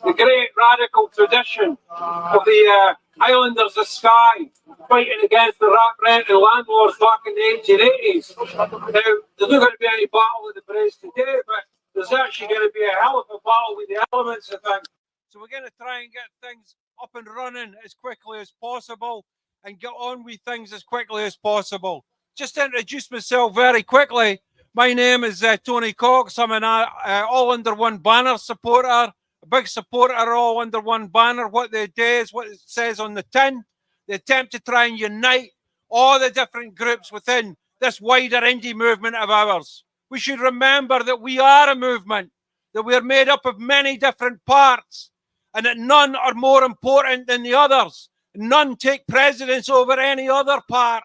Speaker 7: the great radical tradition of the Highlanders of Skye fighting against the rat rent and landlords back in the 1880s. Now, there's not going to be any Battle of the Braes today, but there's actually going to be a hell of a battle with the elements, I think. So we're going to try and get things up and running as quickly as possible and get on with things as quickly as possible. Just to introduce myself very quickly, my name is Tony Cox. I'm an All Under One Banner supporter, a big supporter of All Under One Banner. What they do is what it says on the tin. They attempt to try and unite all the different groups within this wider indie movement of ours. We should remember that we are a movement, that we are made up of many different parts, and that none are more important than the others. None take precedence over any other part.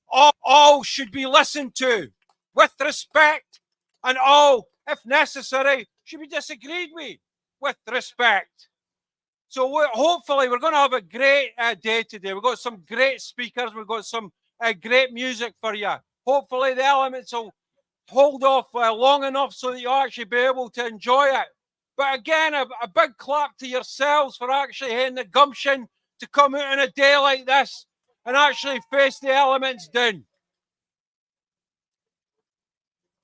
Speaker 7: All should be listened to with respect, and all, if necessary, should be disagreed with respect. So hopefully we're going to have a great day today. We've got some great speakers. We've got some great music for you. Hopefully the elements will hold off long enough so that you'll actually be able to enjoy it. But again, a big clap to yourselves for actually having the gumption to come out on a day like this and actually face the elements down.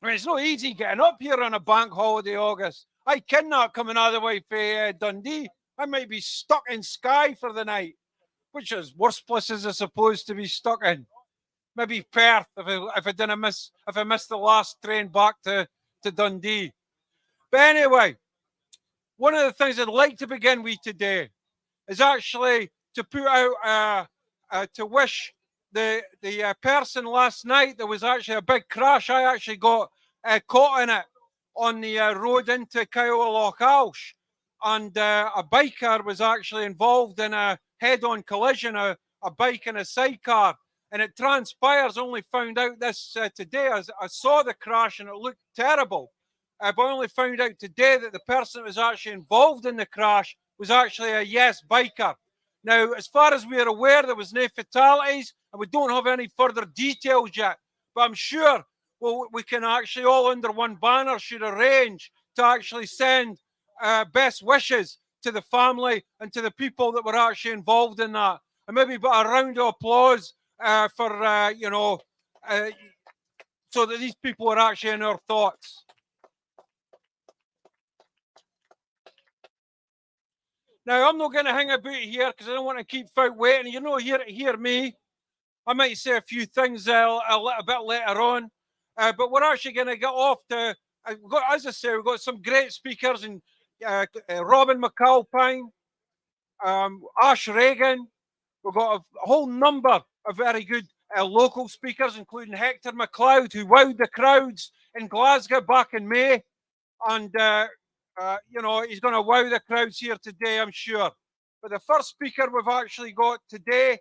Speaker 7: I mean, it's not easy getting up here on a bank holiday, August. I cannot coming all the way from Dundee. I might be stuck in Skye for the night, which is worse places I suppose to be stuck in. Maybe Perth if I missed the last train back to Dundee. But anyway, one of the things I'd like to begin with today is actually to put out to wish the person last night. There was actually a big crash. I actually got caught in it on the road into Kyleakin, and a biker was actually involved in a head-on collision, a bike and a sidecar. And it transpires, only found out this today. I saw the crash and it looked terrible. But I only found out today that the person that was actually involved in the crash was actually a Yes biker. Now, as far as we are aware, there was no fatalities, and we don't have any further details yet. But I'm sure we can actually, all under one banner, should arrange to actually send best wishes to the family and to the people that were actually involved in that. And maybe a round of applause for, so that these people are actually in our thoughts. Now, I'm not going to hang about here because I don't want to keep folk waiting. You're not here to hear me. I might say a few things a little bit later on. But we're actually going to get off to, as I say, we've got some great speakers, and Robin McAlpine, Ash Reagan. We've got a whole number of very good local speakers, including Hector McLeod, who wowed the crowds in Glasgow back in May. And he's going to wow the crowds here today, I'm sure. But the first speaker we've actually got today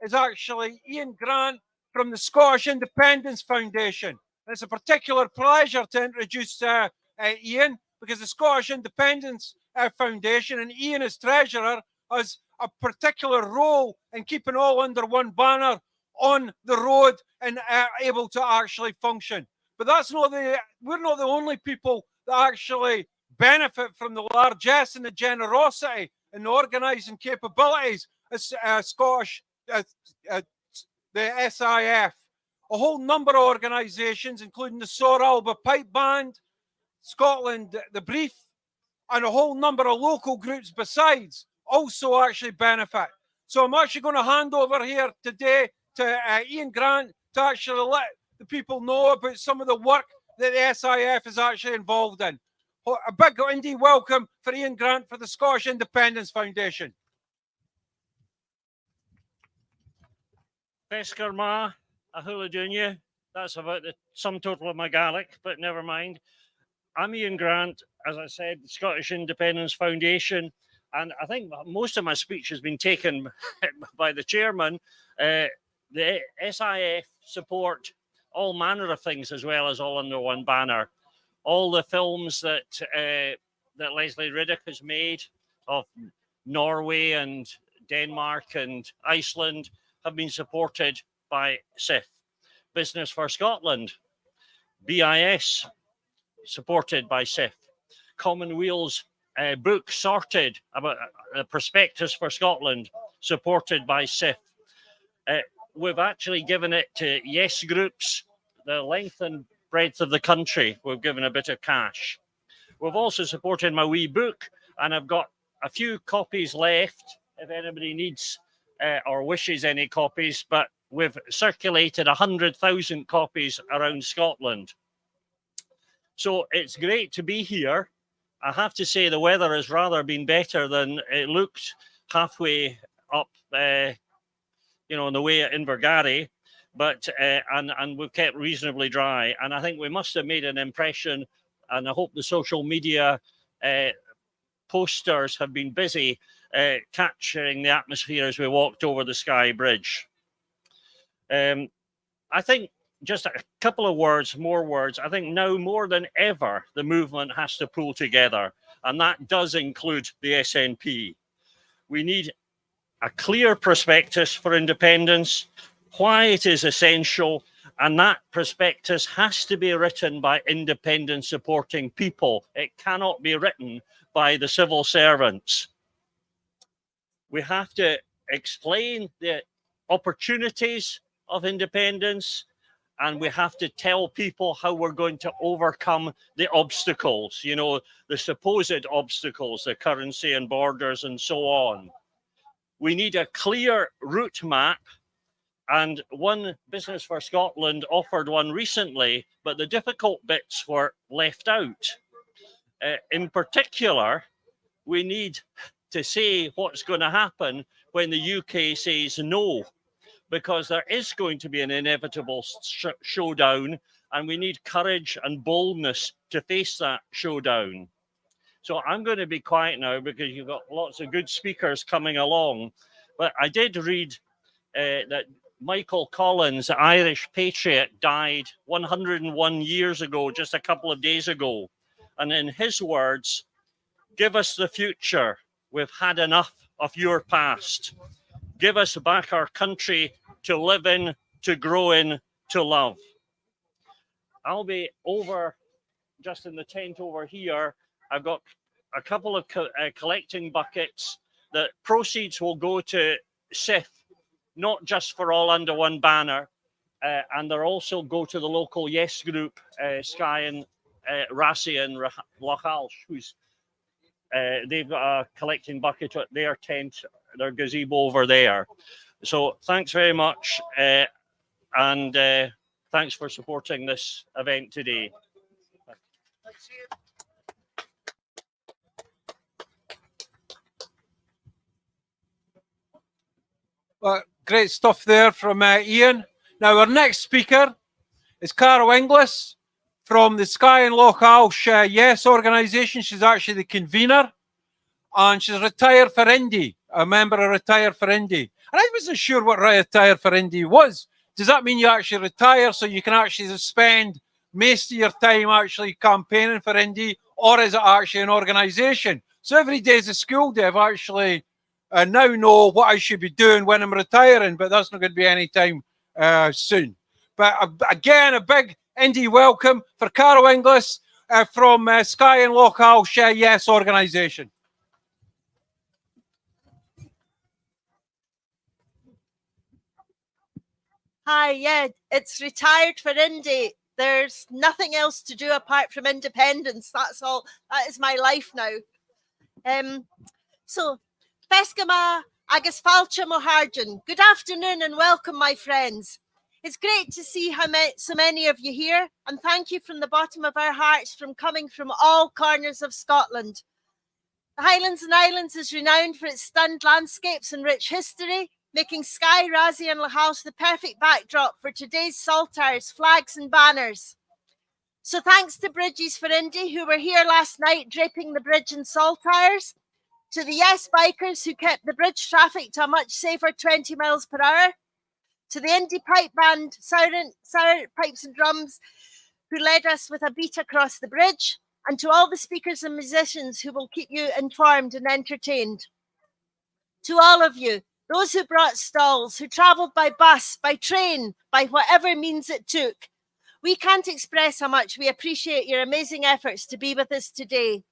Speaker 7: is actually Ian Grant from the Scottish Independence Foundation. And it's a particular pleasure to introduce Ian, because the Scottish Independence foundation, and Ian as treasurer has a particular role in keeping all under one banner on the road and able to actually function. But we're not the only people that actually benefit from the largesse and the generosity and the organising capabilities of Scottish, the SIF. A whole number of organisations, including the Sor Alba Pipe Band, Scotland, the Brief, and a whole number of local groups besides, also actually benefit. So I'm actually going to hand over here today to Ian Grant to actually let the people know about some of the work that the SIF is actually involved in. A big indie welcome for Ian Grant for the Scottish Independence Foundation.
Speaker 8: Beskar Ma, Ahula Dunya. That's about the sum total of my Gaelic, but never mind. I'm Ian Grant, as I said, the Scottish Independence Foundation, and I think most of my speech has been taken by the chairman. The SIF support all manner of things as well as all under one banner. All the films that that Leslie Riddick has made of Norway and Denmark and Iceland have been supported by SIF. Business for Scotland, BIS, supported by SIF. Commonweal's book Sorted about a prospectus for Scotland, supported by SIF. We've actually given it to Yes Groups, the length and breadth of the country. We've given a bit of cash. We've also supported my wee book, and I've got a few copies left if anybody needs or wishes any copies, but we've circulated 100,000 copies around Scotland. So it's great to be here. I have to say the weather has rather been better than it looked halfway up, on the way at Invergarry, but and we've kept reasonably dry. And I think we must have made an impression, and I hope the social media posters have been busy capturing the atmosphere as we walked over the Skye Bridge. I think just a couple of words, more words. I think now more than ever, the movement has to pull together, and that does include the SNP. We need a clear prospectus for independence, why it is essential, and that prospectus has to be written by independence supporting people. It cannot be written by the civil servants. We have to explain the opportunities of independence, and we have to tell people how we're going to overcome the obstacles, the supposed obstacles, the currency and borders and so on. We need a clear route map, and one Business for Scotland offered one recently, but the difficult bits were left out. In particular, we need to say what's going to happen when the UK says no, because there is going to be an inevitable showdown, and we need courage and boldness to face that showdown. So I'm going to be quiet now because you've got lots of good speakers coming along. But I did read that Michael Collins, the Irish patriot, died 101 years ago, just a couple of days ago. And in his words, give us the future. We've had enough of your past. Give us back our country to live in, to grow in, to love. I'll be over just in the tent over here. I've got a couple of collecting buckets. The proceeds will go to SIF, not just for all under one banner, and they'll also go to the local Yes Group, Skye and Rassie and Lochalsh, who's they've got a collecting bucket at their tent, their gazebo over there. So thanks very much, and thanks for supporting this event today.
Speaker 7: Well, great stuff there from Ian. Now, our next speaker is Carol Inglis from the Skye and Lochalsh Yes organisation. She's actually the convener, and she's retired for Indy, a member of Retire for Indy. And I wasn't sure what Retire for Indy was. Does that mean you actually retire so you can actually spend most of your time actually campaigning for Indy, or is it actually an organisation?
Speaker 9: So every day is a school day. I've actually now know what I should be doing when I'm retiring, but that's not going to be any time soon. But again, a big indie welcome for Carol Inglis from Skye and Lochal Yes organisation.
Speaker 10: Hi, yeah, it's retired for Indy. There's nothing else to do apart from independence. That's all. That is my life now. So, Peskama agus Falcha Moharjan. Good afternoon and welcome, my friends. It's great to see so many of you here, and thank you from the bottom of our hearts from coming from all corners of Scotland. The Highlands and Islands is renowned for its stunned landscapes and rich history, making Skye, Razzie and Lahouse the perfect backdrop for today's saltires, flags and banners. So thanks to Bridges for Indy, who were here last night draping the bridge in saltires, to the Yes Bikers who kept the bridge traffic to a much safer 20 miles per hour, to the Indy Pipe Band, Siren Pipes and Drums, who led us with a beat across the bridge, and to all the speakers and musicians who will keep you informed and entertained. To all of you, those who brought stalls, who travelled by bus, by train, by whatever means it took, we can't express how much we appreciate your amazing efforts to be with us today.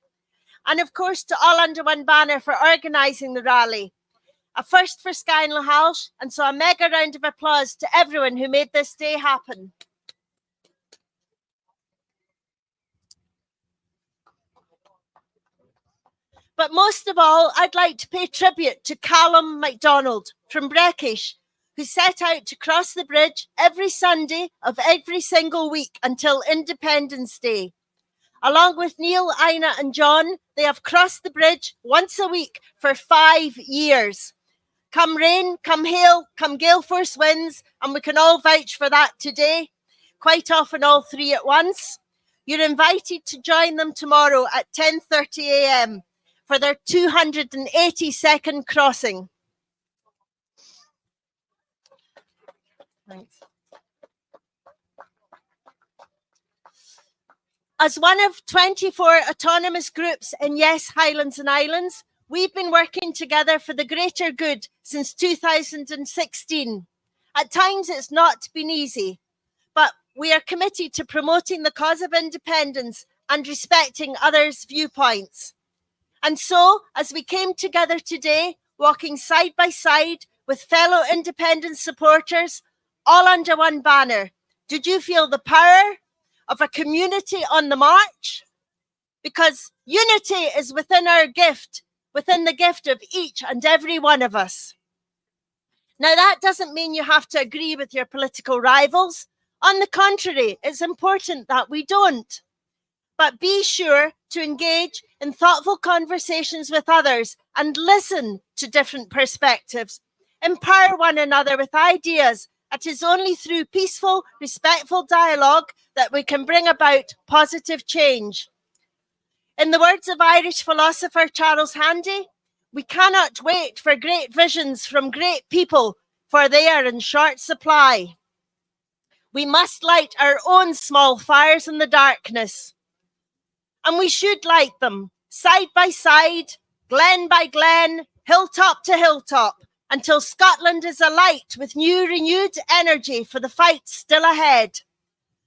Speaker 10: And of course, to all under one banner for organising the rally. A first for Skye and Lahouse, and so a mega round of applause to everyone who made this day happen. But most of all, I'd like to pay tribute to Callum MacDonald from Breckish, who set out to cross the bridge every Sunday of every single week until Independence Day. Along with Neil, Ina and John, they have crossed the bridge once a week for 5 years. Come rain, come hail, come gale force winds, and we can all vouch for that today, quite often all three at once. You're invited to join them tomorrow at 10:30 a.m. for their 282nd crossing. Thanks. As one of 24 autonomous groups in Yes Highlands and Islands, we've been working together for the greater good since 2016. At times it's not been easy, but we are committed to promoting the cause of independence and respecting others' viewpoints. And so, as we came together today, walking side by side with fellow independence supporters, all under one banner, did you feel the power of a community on the march? Because unity is within our gift, within the gift of each and every one of us. Now, that doesn't mean you have to agree with your political rivals. On the contrary, it's important that we don't. But be sure to engage in thoughtful conversations with others and listen to different perspectives. Empower one another with ideas. It is only through peaceful, respectful dialogue that we can bring about positive change. In the words of Irish philosopher Charles Handy, we cannot wait for great visions from great people, for they are in short supply. We must light our own small fires in the darkness. And we should light them side by side, glen by glen, hilltop to hilltop, until Scotland is alight with new renewed energy for the fight still ahead.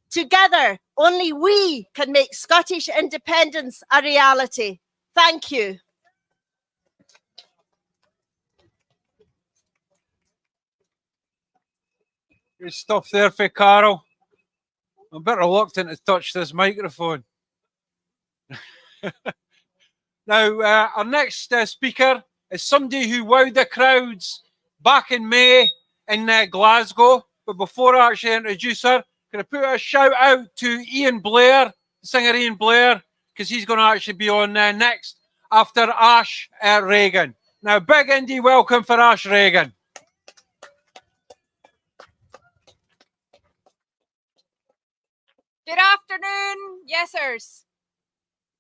Speaker 10: Together, only we can make Scottish independence a reality. Thank you.
Speaker 9: Good stuff there for Carol. I'm a bit reluctant to touch this microphone. Now, our next speaker is somebody who wowed the crowds back in May in Glasgow. But before I actually introduce her, can I put a shout out to Ian Blair, singer Ian Blair, because he's going to actually be on next after Ash Reagan. Now, big indie welcome for Ash Reagan.
Speaker 11: Good afternoon, yesers.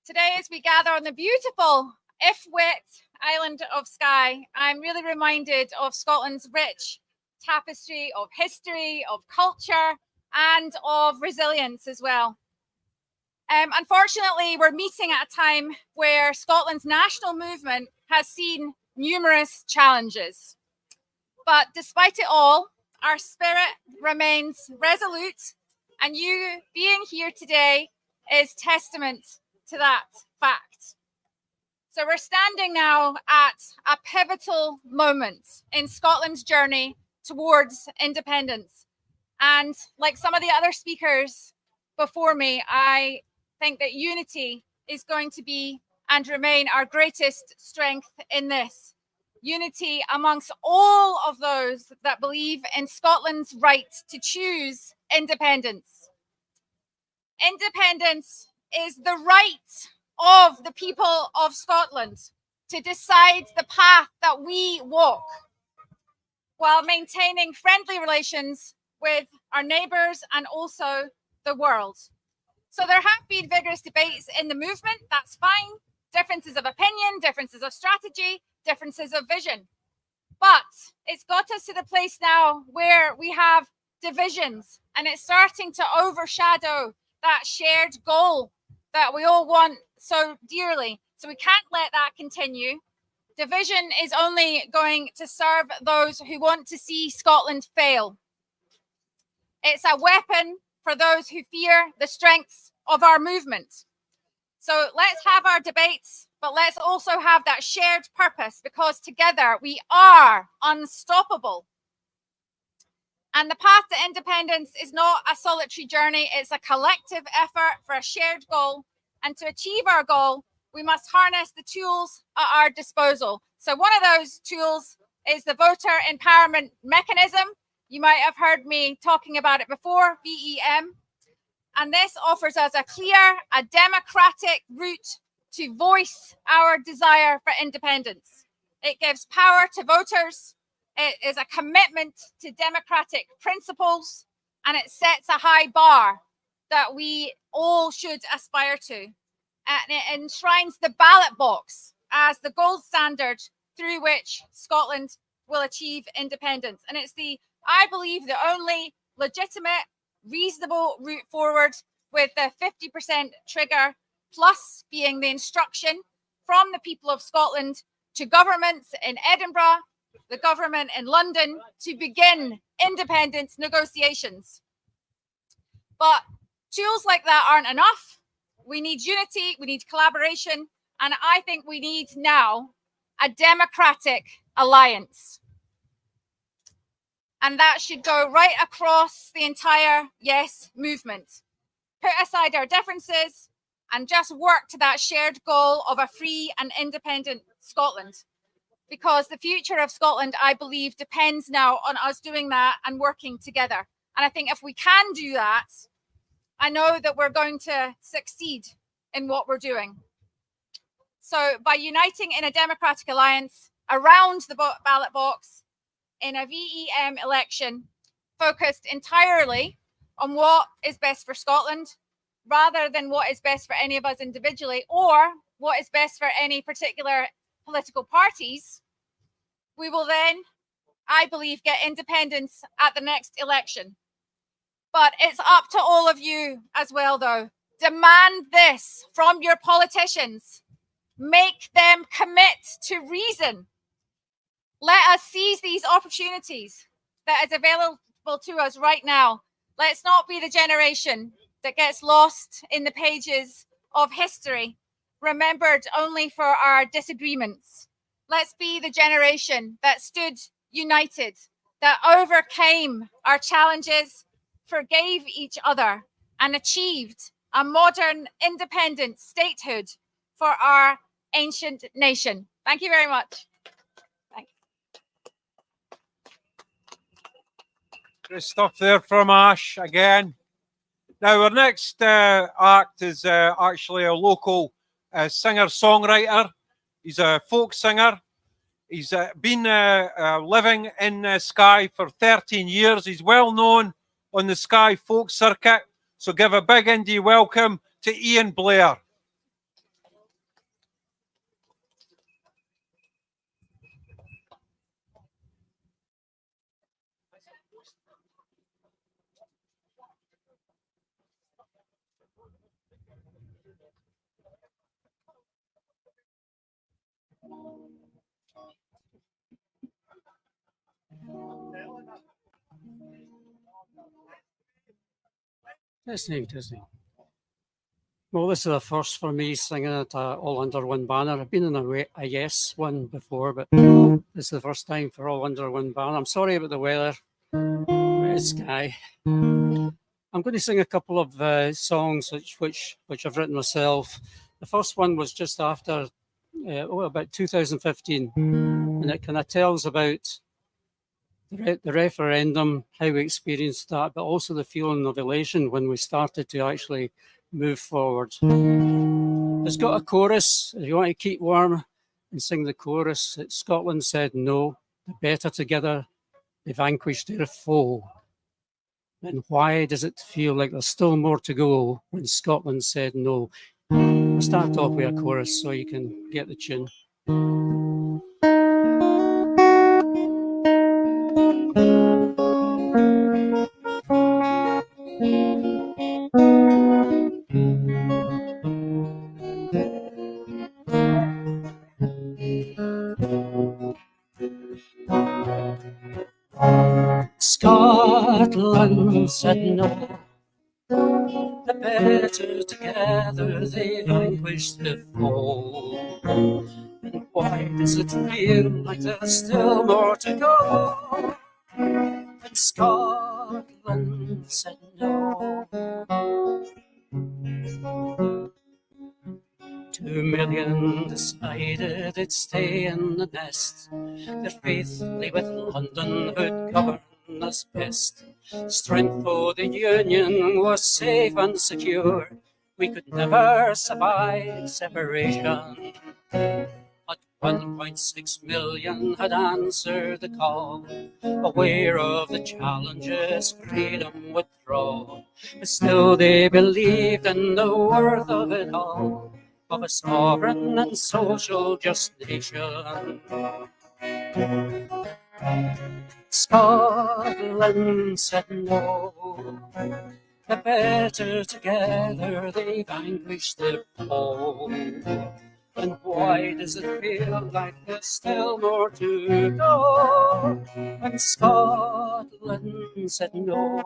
Speaker 11: Today, as we gather on the beautiful, if wet, island of Skye, I'm really reminded of Scotland's rich tapestry of history, of culture, and of resilience as well. Unfortunately, we're meeting at a time where Scotland's national movement has seen numerous challenges. But despite it all, our spirit remains resolute, and you being here today is testament to that fact. So we're standing now at a pivotal moment in Scotland's journey towards independence. And like some of the other speakers before me, I think that unity is going to be and remain our greatest strength in this. Unity amongst all of those that believe in Scotland's right to choose independence. Independence is the right of the people of Scotland to decide the path that we walk, while maintaining friendly relations with our neighbours and also the world. So there have been vigorous debates in the movement, that's fine. Differences of opinion, differences of strategy, differences of vision. But it's got us to the place now where we have divisions, and it's starting to overshadow that shared goal that we all want so dearly. So we can't let that continue. Division is only going to serve those who want to see Scotland fail. It's a weapon for those who fear the strengths of our movement. So let's have our debates, but let's also have that shared purpose, because together we are unstoppable. And the path to independence is not a solitary journey, it's a collective effort for a shared goal. And to achieve our goal, we must harness the tools at our disposal. So one of those tools is the voter empowerment mechanism. You might have heard me talking about it before, VEM. And this offers us a clear, a democratic route to voice our desire for independence. It gives power to voters. It is a commitment to democratic principles, and it sets a high bar that we all should aspire to. And it enshrines the ballot box as the gold standard through which Scotland will achieve independence. And it's I believe, the only legitimate, reasonable route forward, with the 50% trigger plus being the instruction from the people of Scotland to governments in Edinburgh, the government in London, to begin independence negotiations. But tools like that aren't enough. We need unity, we need collaboration, and I think we need now a democratic alliance. And that should go right across the entire Yes movement. Put aside our differences and just work to that shared goal of a free and independent Scotland. Because the future of Scotland, I believe, depends now on us doing that and working together. And I think if we can do that, I know that we're going to succeed in what we're doing. So by uniting in a democratic alliance around the ballot box in a VEM election focused entirely on what is best for Scotland, rather than what is best for any of us individually or what is best for any particular political parties, we will then, I believe, get independence at the next election. But it's up to all of you as well, though. Demand this from your politicians. Make them commit to reason. Let us seize these opportunities that is available to us right now. Let's not be the generation that gets lost in the pages of history, remembered only for our disagreements. Let's be the generation that stood united, that overcame our challenges, forgave each other, and achieved a modern, independent statehood for our ancient nation. Thank you very much. Thanks.
Speaker 9: Great stuff there from Ash again. Now, our next act is actually a local singer-songwriter. He's a folk singer. He's been living in Skye for 13 years. He's well known on the Skye folk circuit. So give a big indie welcome to Ian Blair.
Speaker 6: Testing. Well, this is the first for me singing it all under one banner. I've been in a Yes one before, but this is the first time for all under one banner. I'm sorry about the weather. It's Skye. I'm going to sing a couple of songs which I've written myself. The first one was just after about 2015, and it kind of tells about the referendum, how we experienced that, but also the feeling of elation when we started to actually move forward. It's got a chorus. If you want to keep warm and sing the chorus, Scotland said no, the better together, they vanquished their foe. And why does it feel like there's still more to go when Scotland said no? I'll start off with a chorus so you can get the tune. Scotland said no, the better together they vanquished the foe. And why does it feel like there's still more to go? And Scotland said no. 2 million decided they'd stay in the nest. Their faith lay with London, who'd govern us best. Strength for the Union was safe and secure. We could never survive separation. But 1.6 million had answered the call, aware of the challenges freedom would throw. But still they believed in the worth of it all, of a sovereign and social just nation. Scotland said no, the better together they vanquished their foe. And why does it feel like there's still more to go? And Scotland said no.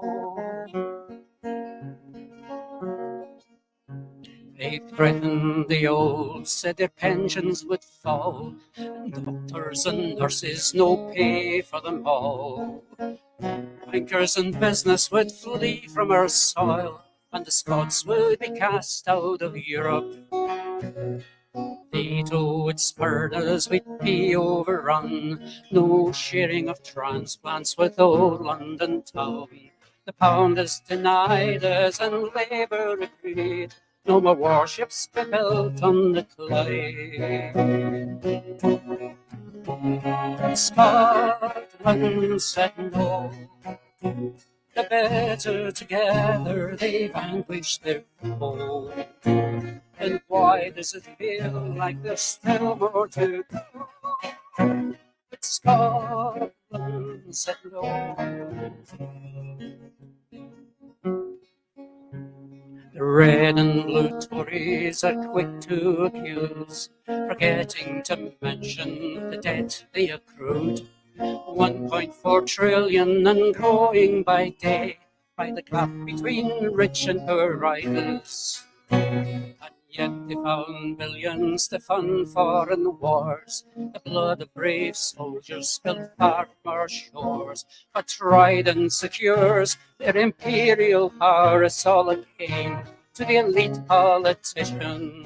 Speaker 6: They threatened the old, said their pensions would fall, and doctors and nurses no pay for them all. Bankers and business would flee from our soil, and the Scots would be cast out of Europe. NATO would spurn us, we'd be overrun, no sharing of transplants with old London town. The pound is denied us and Labour agreed, no more warships be built on the Clyde. Scotland said no, the better together they vanquished their foe. And why does it feel like there's still more to go? But Scotland said no. The red and blue Tories are quick to accuse, forgetting to mention the debt they accrued. 1.4 trillion and growing by day, by the gap between rich and poor riders. And yet they found billions to fund foreign wars. The blood of brave soldiers spilled far from our shores, but Trident secures their imperial power. It's all a game to the elite politicians.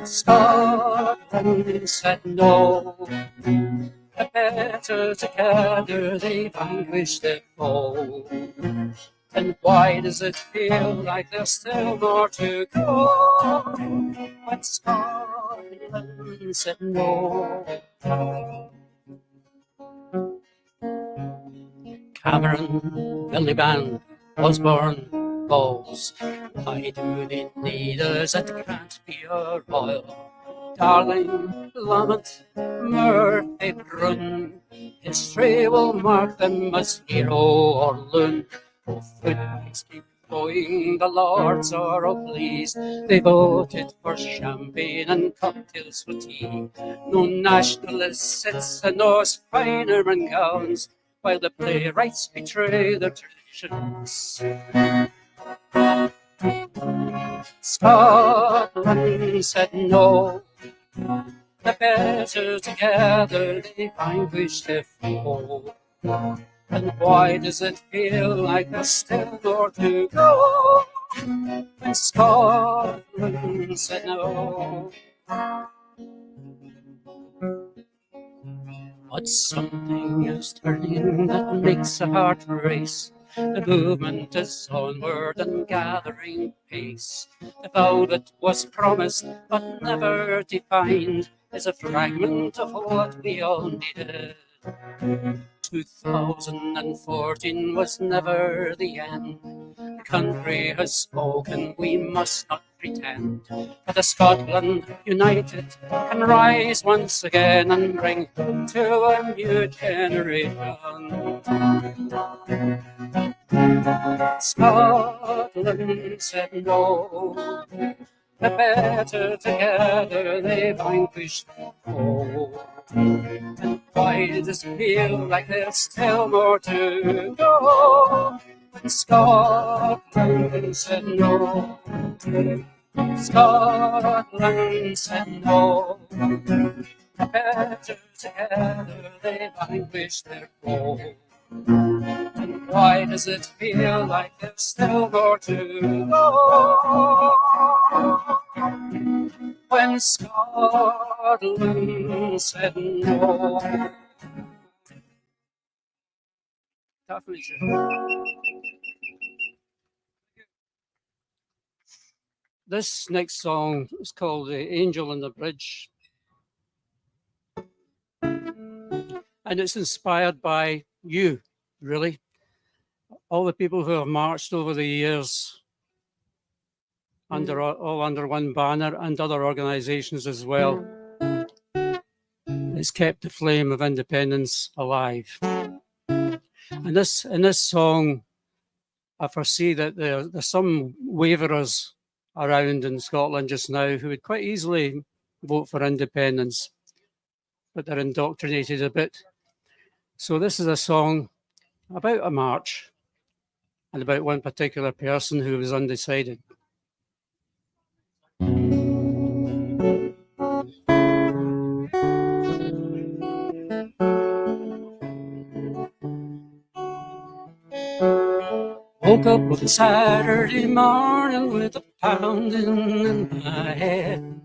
Speaker 6: Scotland said no, the better together they vanquished their foe. And why does it feel like there's still more to go? When Scotland said no. Cameron, Miliband, Osborne, Bowles, why do they need us? It can't be a royal. Darling, Lament, Murphy, Brun, history will mark them as hero or loon. Oh, footprints keep flowing, the lords are all pleased. They voted for champagne and cocktails for tea. No nationalist sits in those finery gowns, while the playwrights betray their traditions.
Speaker 12: options. Scotland said no. The better together they vanquished their foe. And why does it feel like there's still more to go? When Scotland said no. But something is turning that makes a heart race. The movement is onward and gathering pace. The vow that was promised but never defined is a fragment of what we all needed. 2014 was never the end. The country has spoken, we must not pretend that a Scotland united can rise once again and bring hope to a new generation. Scotland said no. The better together they vanquished the foe. And why does it feel like there's still more to go? When Scotland said no. Scotland said no. The better together they vanquished their foe. And why does it feel like there's still more to go? When Scotland said no. Definitely true. This next song is called The Angel on the Bridge. And it's inspired by you, really. All the people who have marched over the years all under one banner, and other organizations as well. It's kept the flame of independence alive. And in this song, I foresee that there's some waverers around in Scotland just now who would quite easily vote for independence, but they're indoctrinated a bit. So this is a song about a march and about one particular person who was undecided. Woke up on Saturday morning with a pounding in my head.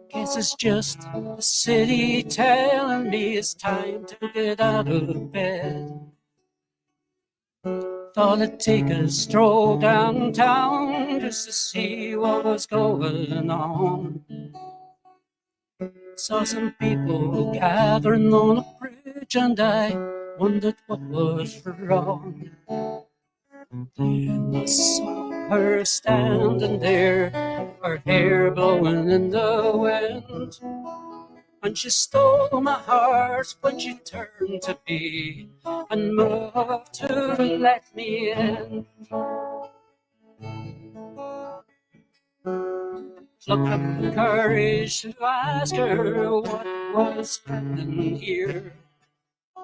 Speaker 12: Guess it's just the city telling me it's time to get out of bed. Thought I'd take a stroll downtown just to see what was going on. Saw some people gathering on a bridge and I wondered what was wrong. Then I saw her standing there, her hair blowing in the wind. And she stole my heart when she turned to me and moved to let me in. Plucked up the courage to ask her what was happening here.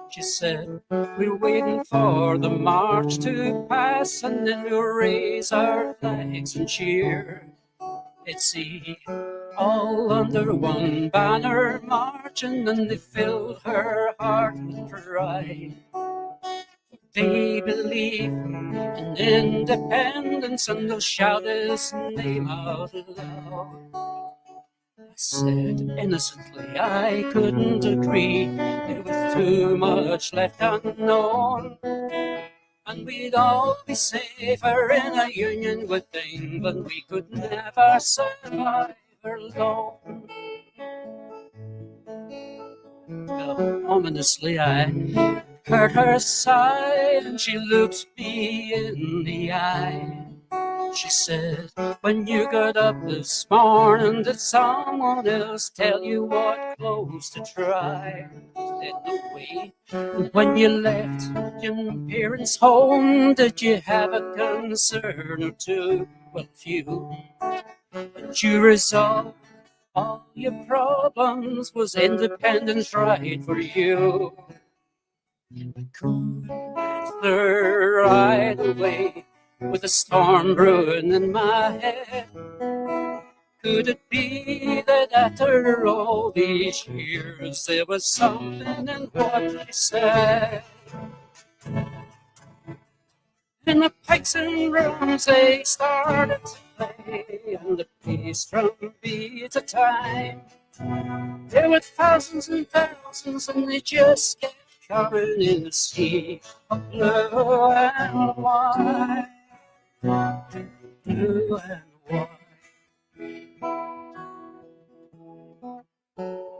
Speaker 12: She said, we're waiting for the march to pass and then we'll raise our flags and cheer. It's all under one banner marching, and they filled her heart with pride. They believe in independence and they'll shout his name out loud. I said innocently I couldn't agree, there was too much left unknown. And we'd all be safer in a union with England. We could never survive alone. Well, ominously I heard her sigh, and she looked me in the eye. She said, when you got up this morning, did someone else tell you what clothes to try? I said, no way. And when you left your parents' home, did you have a concern or two? Well, few. But you resolved all your problems was independence right for you. I couldn't Whistler right away with a storm brewing in my head. Could it be that after all these years there was something in what she said? And the pipes and drums they started to play, and the bass drum beat a time. There were thousands and thousands, and they just kept coming in the sea of blue and white, blue and white.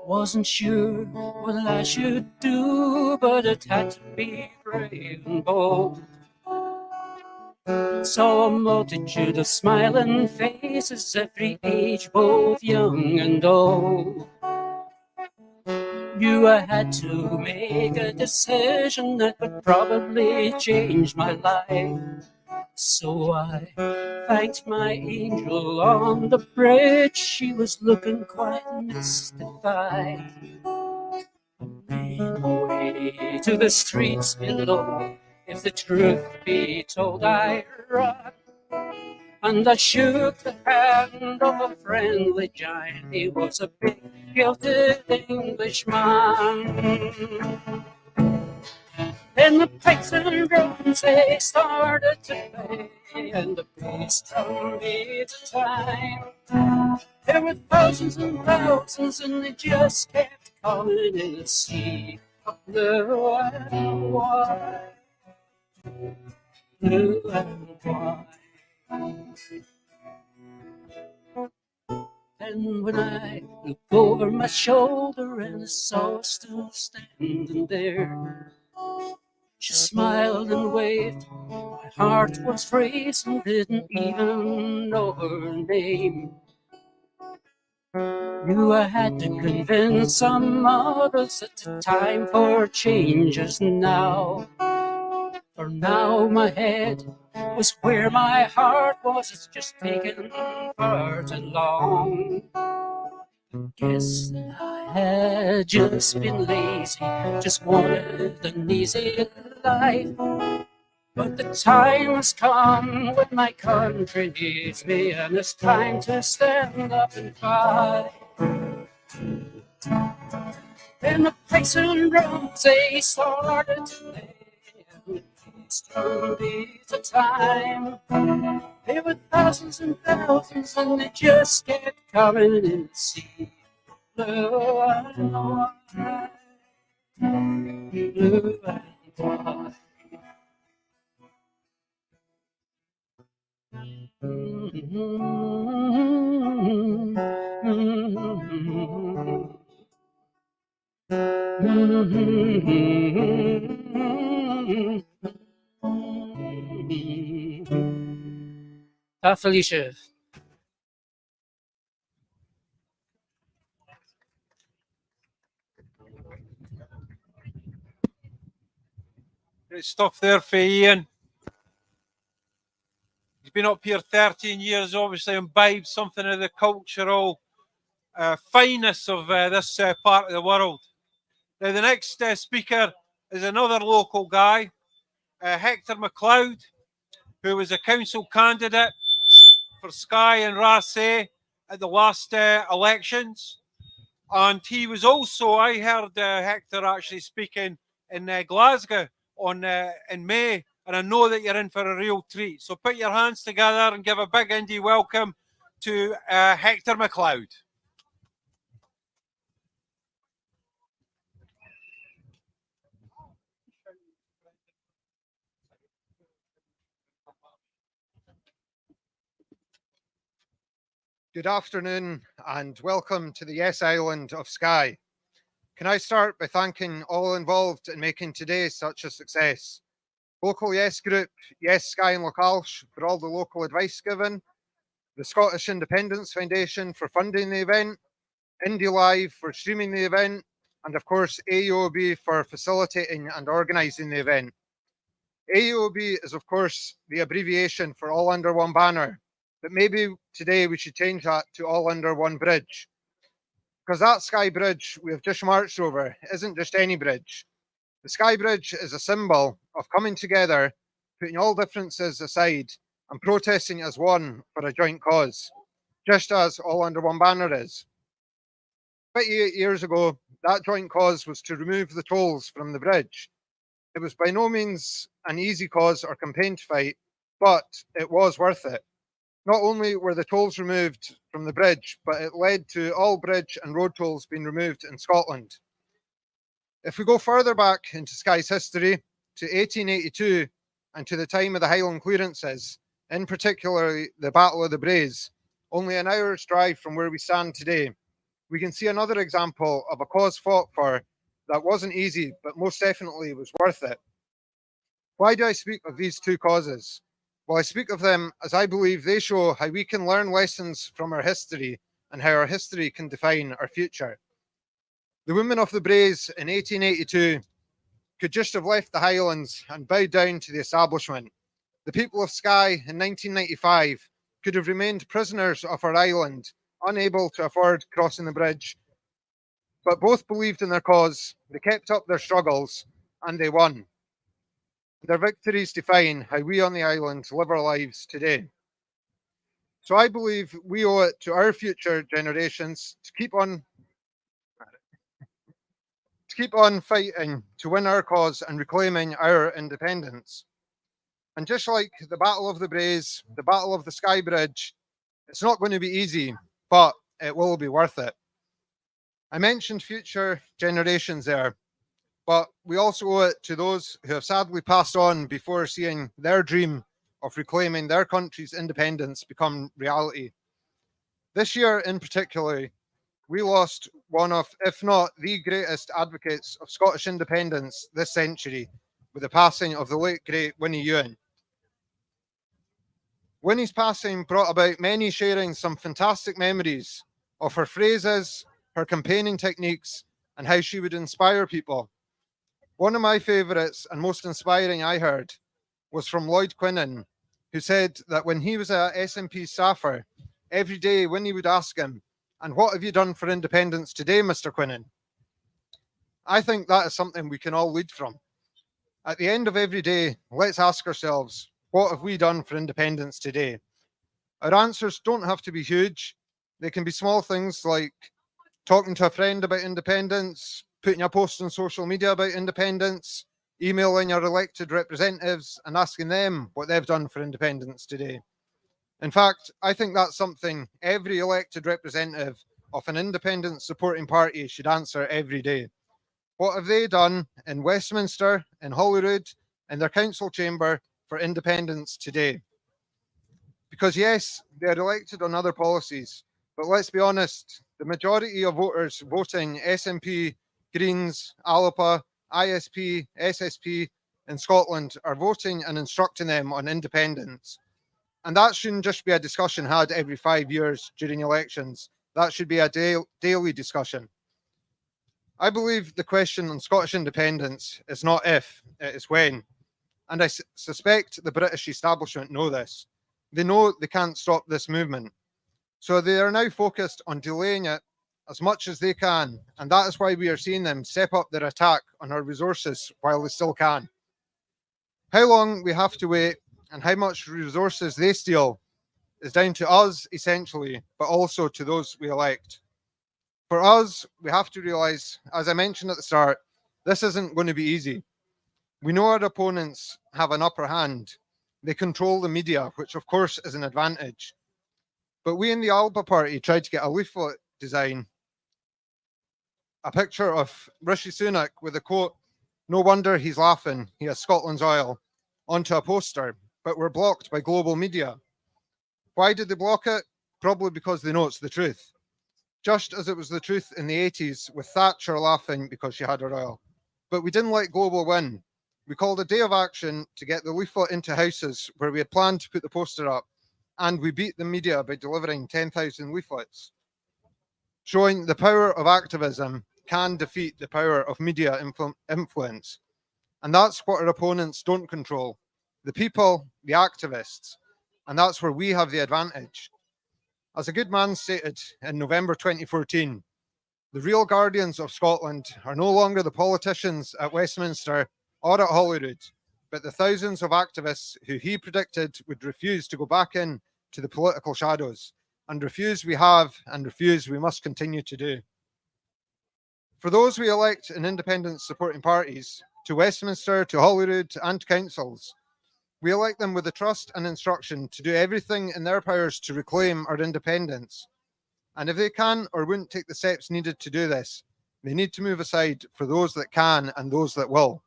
Speaker 12: Wasn't sure what I should do, but it had to be brave and bold. Saw a multitude of smiling faces, every age, both young and old. Knew I had to make a decision that would probably change my life. So I thanked my angel on the bridge. She was looking quite mystified. Made my way to the streets below. If the truth be told, I ran. And I shook the hand of a friendly giant. He was a big, gilded Englishman. And the pipes and drums they started to play, and the bass drum beat a time. There were thousands and thousands, and they just kept coming in the sea of blue and white, blue and white. And when I looked over my shoulder and I saw her still standing there, she smiled and waved. My heart was freezing, didn't even know her name. Knew I had to convince some others that the time for changes now. For now my head was where my heart was. It's just taken far too long. Guess that I had just been lazy, just wanted an easy life. But the time has come when my country needs me, and it's time to stand up and fight. And the pipes and drums they started to play, and the bass drum beat a time. There were thousands and thousands, and they just kept coming in the sea. Blue and white, blue and white. Felicia.
Speaker 9: Great stuff there for Ian. He's been up here 13 years, obviously imbibed something of the cultural fineness of this part of the world. Now, the next speaker is another local guy, Hector McLeod, who was a council candidate for Skye and Rallies at the last elections. And he was also, I heard Hector actually speaking in Glasgow in May, and I know that you're in for a real treat. So put your hands together and give a big indie welcome to Hector McLeod.
Speaker 13: Good afternoon and welcome to the Yes Island of Skye. Can I start by thanking all involved in making today such a success? Local Yes Group, Yes Skye and Localsh for all the local advice given, the Scottish Independence Foundation for funding the event, Indie Live for streaming the event, and of course AUOB for facilitating and organising the event. AUOB is of course the abbreviation for All Under One Banner, but maybe today we should change that to All Under One Bridge. Because that Skye Bridge we have just marched over isn't just any bridge. The Skye Bridge is a symbol of coming together, putting all differences aside and protesting as one for a joint cause, just as All Under One Banner is. 28 years ago, that joint cause was to remove the tolls from the bridge. It was by no means an easy cause or campaign to fight, but it was worth it. Not only were the tolls removed from the bridge, but it led to all bridge and road tolls being removed in Scotland. If we go further back into Skye's history, to 1882 and to the time of the Highland clearances, in particular the Battle of the Braes, only an hour's drive from where we stand today, we can see another example of a cause fought for that wasn't easy, but most definitely was worth it. Why do I speak of these two causes? Well, I speak of them as I believe they show how we can learn lessons from our history and how our history can define our future. The women of the Braes in 1882 could just have left the Highlands and bowed down to the establishment. The people of Skye in 1995 could have remained prisoners of our island, unable to afford crossing the bridge. But both believed in their cause, they kept up their struggles, and they won. Their victories define how we on the island live our lives today. So I believe we owe it to our future generations to keep on fighting to win our cause and reclaiming our independence. And just like the Battle of the Braes, the Battle of the Skye Bridge, it's not going to be easy, but it will be worth it. I mentioned future generations there, but we also owe it to those who have sadly passed on before seeing their dream of reclaiming their country's independence become reality. This year in particular, we lost one of, if not the greatest advocates of Scottish independence this century, with the passing of the late great Winnie Ewan. Winnie's passing brought about many sharing some fantastic memories of her phrases, her campaigning techniques, and how she would inspire people. One of my favourites and most inspiring I heard was from Lloyd Quinnan, who said that when he was a SNP staffer, every day Winnie would ask him, "And what have you done for independence today, Mr. Quinnan?" I think that is something we can all lead from. At the end of every day, let's ask ourselves, what have we done for independence today? Our answers don't have to be huge. They can be small things like talking to a friend about independence, putting a post on social media about independence, emailing your elected representatives and asking them what they've done for independence today. In fact, I think that's something every elected representative of an independent supporting party should answer every day. What have they done in Westminster, in Holyrood, in their council chamber for independence today? Because yes, they're elected on other policies, but let's be honest, the majority of voters voting SNP, Greens, ALPA, ISP, SSP in Scotland are voting and instructing them on independence. And that shouldn't just be a discussion had every 5 years during elections. That should be a daily discussion. I believe the question on Scottish independence is not if, it is when. And I suspect the British establishment know this. They know they can't stop this movement. So they are now focused on delaying it as much as they can. And that is why we are seeing them step up their attack on our resources while they still can. How long we have to wait and how much resources they steal is down to us, essentially, but also to those we elect. For us, we have to realise, as I mentioned at the start, this isn't going to be easy. We know our opponents have an upper hand. They control the media, which of course is an advantage. But we in the ALPA party tried to get a leaflet design, a picture of Rishi Sunak with a quote, "No wonder he's laughing, he has Scotland's oil," onto a poster, but were blocked by global media. Why did they block it? Probably because they know it's the truth. Just as it was the truth in the 80s with Thatcher laughing because she had her oil. But we didn't let global win. We called a day of action to get the leaflet into houses where we had planned to put the poster up, and we beat the media by delivering 10,000 leaflets, showing the power of activism can defeat the power of media influence. And that's what our opponents don't control. The people, the activists. And that's where we have the advantage. As a good man stated in November 2014, The real guardians of Scotland are no longer the politicians at Westminster or at Holyrood, but the thousands of activists who he predicted would refuse to go back in to the political shadows, and refuse we have, and refuse we must continue to do. For those we elect in independent supporting parties, to Westminster, to Holyrood and councils, we elect them with the trust and instruction to do everything in their powers to reclaim our independence. And if they can or wouldn't take the steps needed to do this, they need to move aside for those that can and those that will.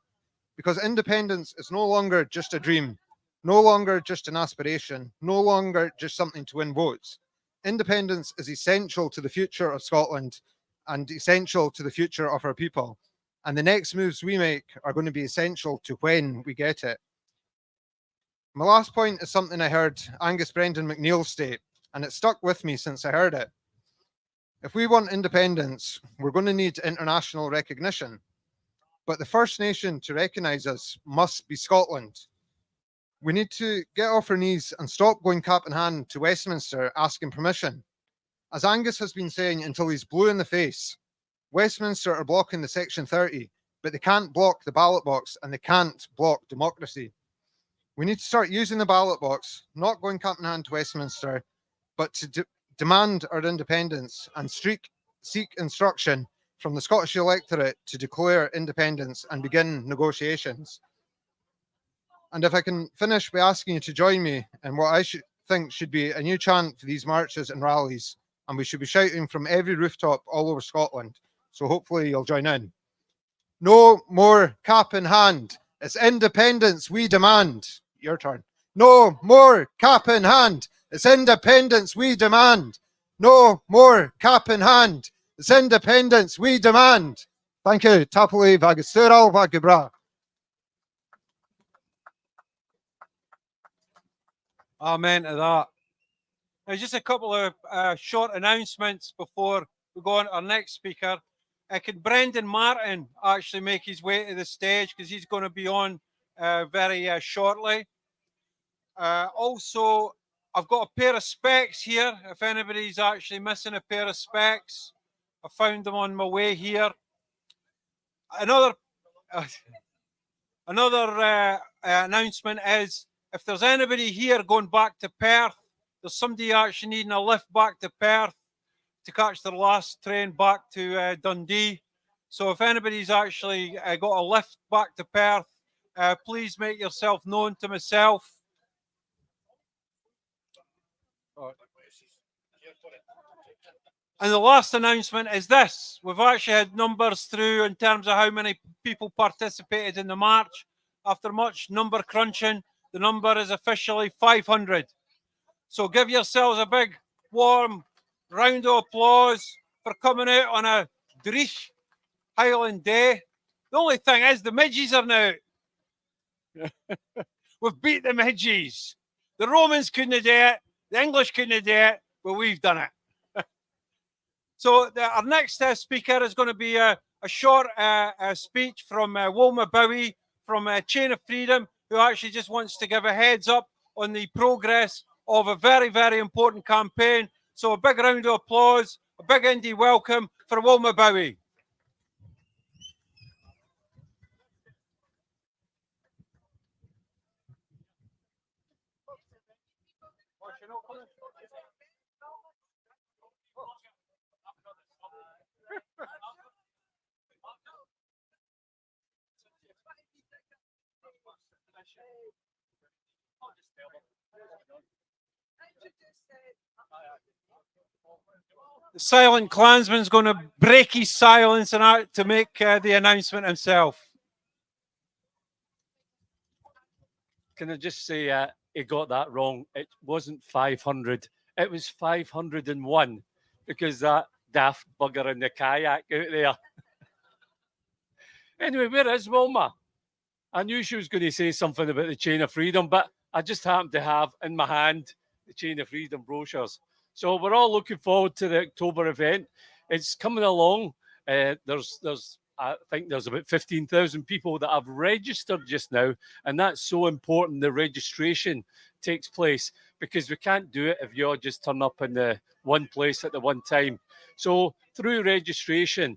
Speaker 13: Because independence is no longer just a dream, no longer just an aspiration, no longer just something to win votes. Independence is essential to the future of Scotland and essential to the future of our people. And the next moves we make are going to be essential to when we get it. My last point is something I heard Angus Brendan McNeill state, and it stuck with me since I heard it. If we want independence, we're going to need international recognition. But the first nation to recognise us must be Scotland. We need to get off our knees and stop going cap in hand to Westminster asking permission. As Angus has been saying until he's blue in the face, Westminster are blocking the Section 30, but they can't block the ballot box and they can't block democracy. We need to start using the ballot box, not going cap in hand to Westminster, but to demand our independence and seek instruction from the Scottish electorate to declare independence and begin negotiations. And if I can finish by asking you to join me in what I think should be a new chant for these marches and rallies, and we should be shouting from every rooftop all over Scotland. So hopefully you'll join in. No more cap in hand. It's independence we demand. Your turn. No more cap in hand. It's independence we demand. No more cap in hand. It's independence we demand. Thank you. Tapoli Vagustural Vagubra.
Speaker 9: Amen to that. Now, just a couple of short announcements before we go on to our next speaker. Can Brendan Martin actually make his way to the stage, because he's going to be on very shortly. Also, I've got a pair of specs here. If anybody's actually missing a pair of specs, I found them on my way here. Another announcement is, if there's anybody here going back to Perth, there's somebody actually needing a lift back to Perth to catch their last train back to Dundee. So if anybody's actually got a lift back to Perth, please make yourself known to myself. And the last announcement is this. We've actually had numbers through in terms of how many people participated in the march. After much number crunching, the number is officially 500. So give yourselves a big, warm round of applause for coming out on a Dreich Highland day. The only thing is the midges are now. We've beat the midges. The Romans couldn't do it. The English couldn't do it, but we've done it. So our next speaker is going to be a short speech from Wilma Bowie from Chain of Freedom, who actually just wants to give a heads up on the progress of a very, very important campaign. So a big round of applause, a big indie welcome for Wilma Bowie. The silent clansman's going to break his silence and out to make the announcement himself.
Speaker 14: Can I just say he got that wrong? It wasn't 500. It was 501 because that daft bugger in the kayak out there. Anyway, where is Wilma? I knew she was going to say something about the Chain of Freedom, but I just happened to have in my hand the Chain of Freedom brochures. So we're all looking forward to the October event. It's coming along. I think there's about 15,000 people that have registered just now, and that's so important, the registration, takes place, because we can't do it if you all just turn up in the one place at the one time. So through registration,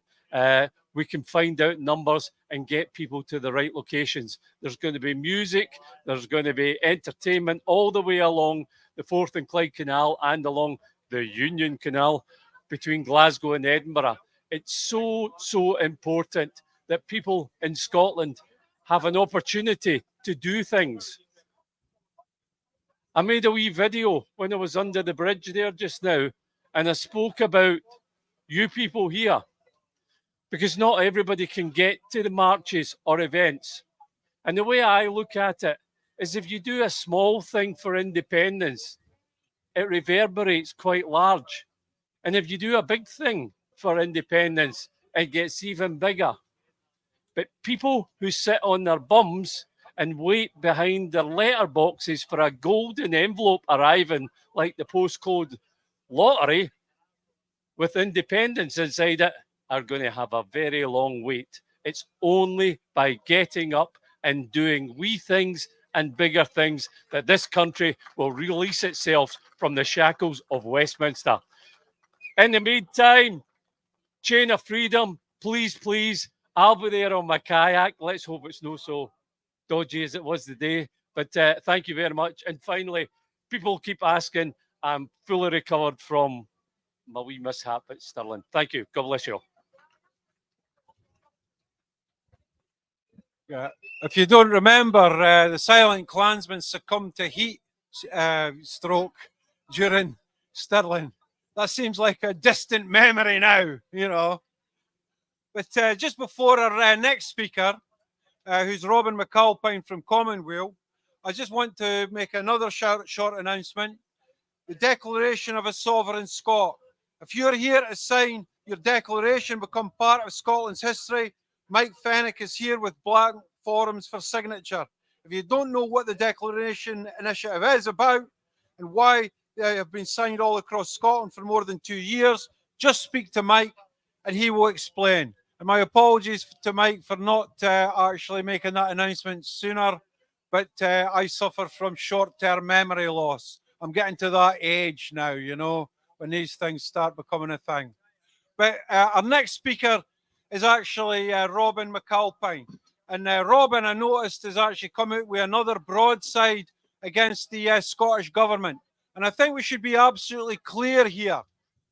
Speaker 14: we can find out numbers and get people to the right locations. There's going to be music, there's going to be entertainment all the way along the Forth and Clyde Canal and along the Union Canal between Glasgow and Edinburgh. It's so important that people in Scotland have an opportunity to do things. I made a wee video when I was under the bridge there just now, and I spoke about you people here, because not everybody can get to the marches or events. And the way I look at it is, if you do a small thing for independence, it reverberates quite large. And if you do a big thing for independence, it gets even bigger. But people who sit on their bums and wait behind their letterboxes for a golden envelope arriving, like the postcode lottery, with independence inside it, are going to have a very long wait. It's only by getting up and doing wee things and bigger things that this country will release itself from the shackles of Westminster. In the meantime, Chain of Freedom, please, please, I'll be there on my kayak. Let's hope it's not so dodgy as it was today. But thank you very much. And finally, people keep asking, I'm fully recovered from my wee mishap at Stirling. Thank you. God bless you all.
Speaker 9: Yeah. If you don't remember, the Silent Klansmen succumbed to heat stroke during Stirling. That seems like a distant memory now, you know. But just before our next speaker, who's Robin McAlpine from Commonwealth, I just want to make another short announcement. The Declaration of a Sovereign Scot. If you're here to sign your declaration, become part of Scotland's history, Mike Fennick is here with blank forms for signature. If you don't know what the Declaration Initiative is about and why they have been signed all across Scotland for more than 2 years, just speak to Mike and he will explain. And my apologies to Mike for not actually making that announcement sooner, but I suffer from short-term memory loss. I'm getting to that age now, you know, when these things start becoming a thing. But our next speaker is actually Robin McAlpine. And Robin, I noticed, has actually come out with another broadside against the Scottish government. And I think we should be absolutely clear here.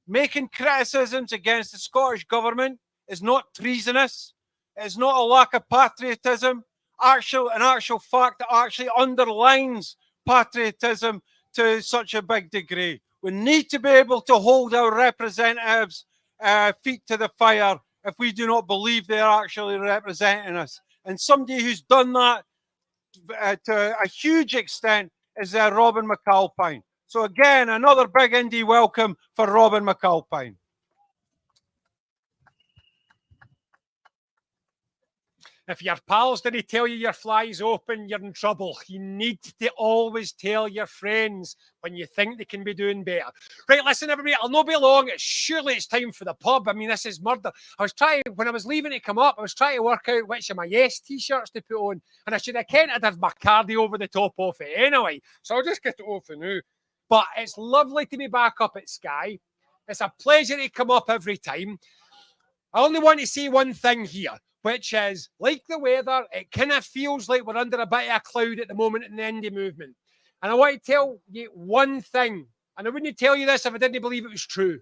Speaker 9: Making criticisms against the Scottish government is not treasonous. It's not a lack of patriotism. An actual fact that actually underlines patriotism to such a big degree. We need to be able to hold our representatives' feet to the fire if we do not believe they are actually representing us. And somebody who's done that to a huge extent is Robin McAlpine. So again, another big indie welcome for Robin McAlpine.
Speaker 15: If your pals didn't tell you your fly's open, you're in trouble. You need to always tell your friends when you think they can be doing better. Right, listen, everybody, I'll not be long. Surely it's time for the pub. I mean, this is murder. When I was leaving to come up, I was trying to work out which of my yes t-shirts to put on. And I should have I'd have my cardi over the top of it anyway. So I'll just get it off for now. But it's lovely to be back up at Skye. It's a pleasure to come up every time. I only want to say one thing here, which is, like the weather, it kind of feels like we're under a bit of a cloud at the moment in the indie movement. And I want to tell you one thing, and I wouldn't tell you this if I didn't believe it was true.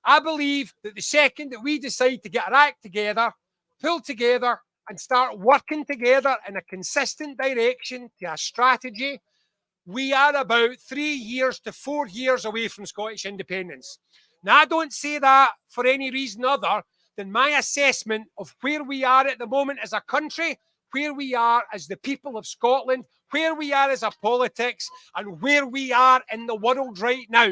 Speaker 15: I believe that the second that we decide to get our act together, pull together, and start working together in a consistent direction to a strategy, we are about 3 years to 4 years away from Scottish independence. Now, I don't say that for any reason other than my assessment of where we are at the moment as a country, where we are as the people of Scotland, where we are as a politics, and where we are in the world right now.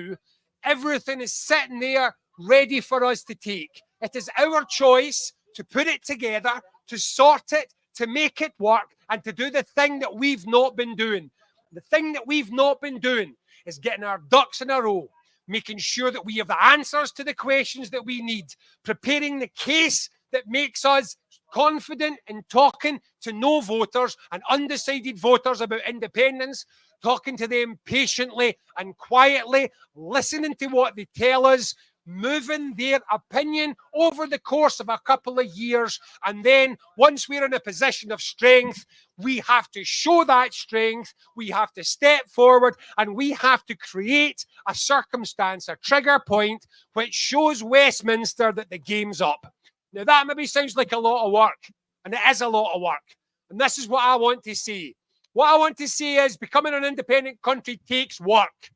Speaker 15: Everything is sitting there ready for us to take. It is our choice to put it together, to sort it, to make it work, and to do the thing that we've not been doing. The thing that we've not been doing is getting our ducks in a row, making sure that we have the answers to the questions that we need, preparing the case that makes us confident in talking to no voters and undecided voters about independence, talking to them patiently and quietly, listening to what they tell us, moving their opinion over the course of a couple of years. And then once we're in a position of strength, we have to show that strength. We have to step forward and we have to create a circumstance, a trigger point, which shows Westminster that the game's up. Now, that maybe sounds like a lot of work, and it is a lot of work. And this is what I want to see. What I want to see is becoming an independent country takes work.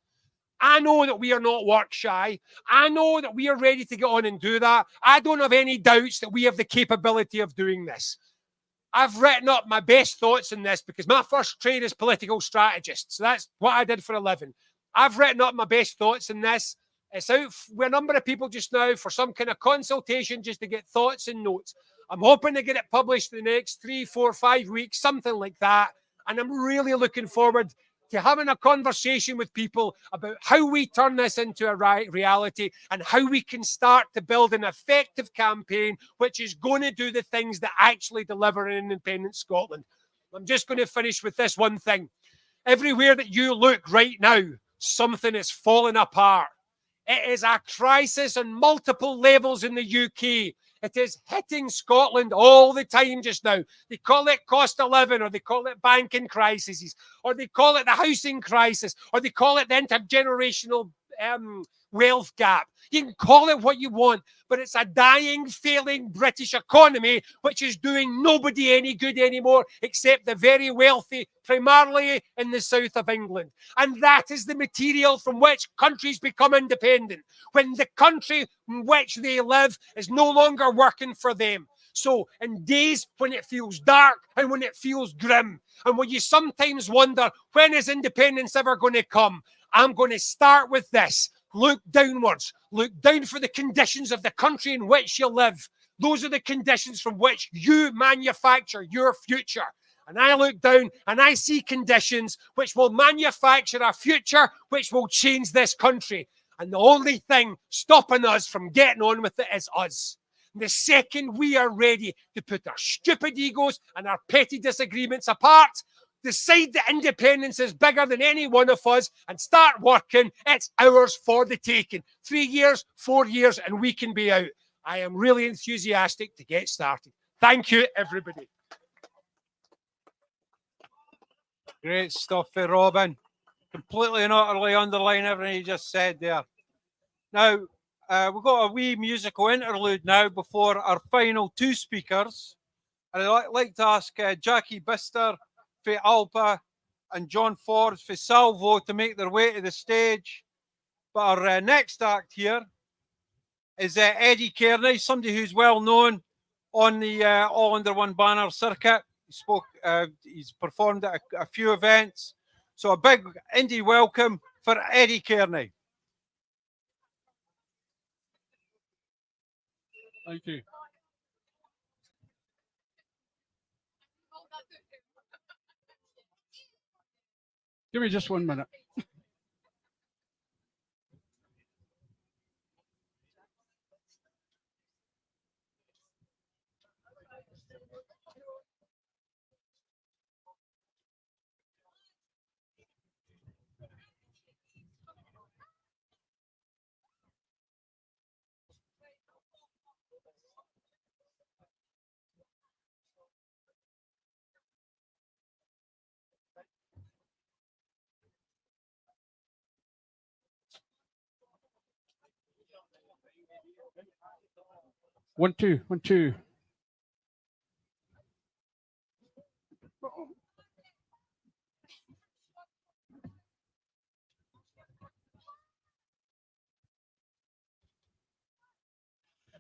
Speaker 15: I know that we are not work shy. I know that we are ready to get on and do that. I don't have any doubts that we have the capability of doing this. I've written up my best thoughts in this because my first trade is political strategist. So that's what I did for a living. I've written up my best thoughts in this. It's out with a number of people just now for some kind of consultation just to get thoughts and notes. I'm hoping to get it published in the next 3, 4, 5 weeks, something like that. And I'm really looking forward to having a conversation with people about how we turn this into a reality and how we can start to build an effective campaign which is going to do the things that actually deliver an independent Scotland. I'm just going to finish with this one thing. Everywhere that you look right now, something is falling apart. It is a crisis on multiple levels in the UK. It is hitting Scotland all the time just now. They call it cost of living, or they call it banking crises, or they call it the housing crisis, or they call it the intergenerational wealth gap. You can call it what you want, but it's a dying, failing British economy which is doing nobody any good anymore except the very wealthy, primarily in the south of England. And that is the material from which countries become independent, when the country in which they live is no longer working for them. So in days when it feels dark and when it feels grim, and when you sometimes wonder, when is independence ever going to come? I'm going to start with this. Look downwards. Look down for the conditions of the country in which you live. Those are the conditions from which you manufacture your future. And I look down and I see conditions which will manufacture a future which will change this country. And the only thing stopping us from getting on with it is us. The second we are ready to put our stupid egos and our petty disagreements apart, decide that independence is bigger than any one of us, and start working, it's ours for the taking. 3 years, 4 years, and we can be out. I am really enthusiastic to get started. Thank you, everybody.
Speaker 9: Great stuff for Robin. Completely and utterly underline everything you just said there. Now, we've got a wee musical interlude now before our final two speakers. And I'd like to ask Jackie Bister for Alba and John Forbes for Salvo to make their way to the stage. But our next act here is Eddie Kearney, somebody who's well known on the All Under One Banner circuit. He's performed at a few events. So a big indie welcome for Eddie Kearney.
Speaker 14: Thank you. Give me just 1 minute. One, two, 1, 2.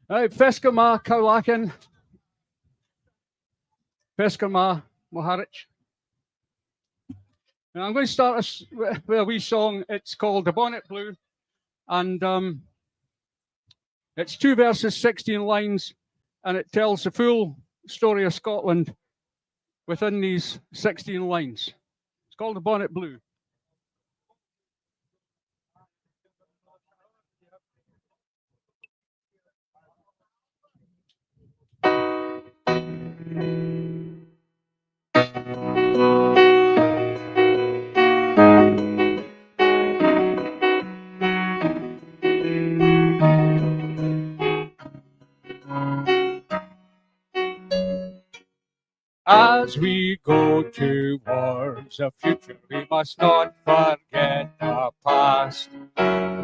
Speaker 14: Right, Fescama, Kyleakin, Fescama, Moharich. Now I'm going to start us with a wee song. It's called The Bonnet Blue, and it's 2 verses, 16 lines, and it tells the full story of Scotland within these 16 lines. It's called The Bonnet Blue.
Speaker 16: As we go towards the future, we must not forget the past.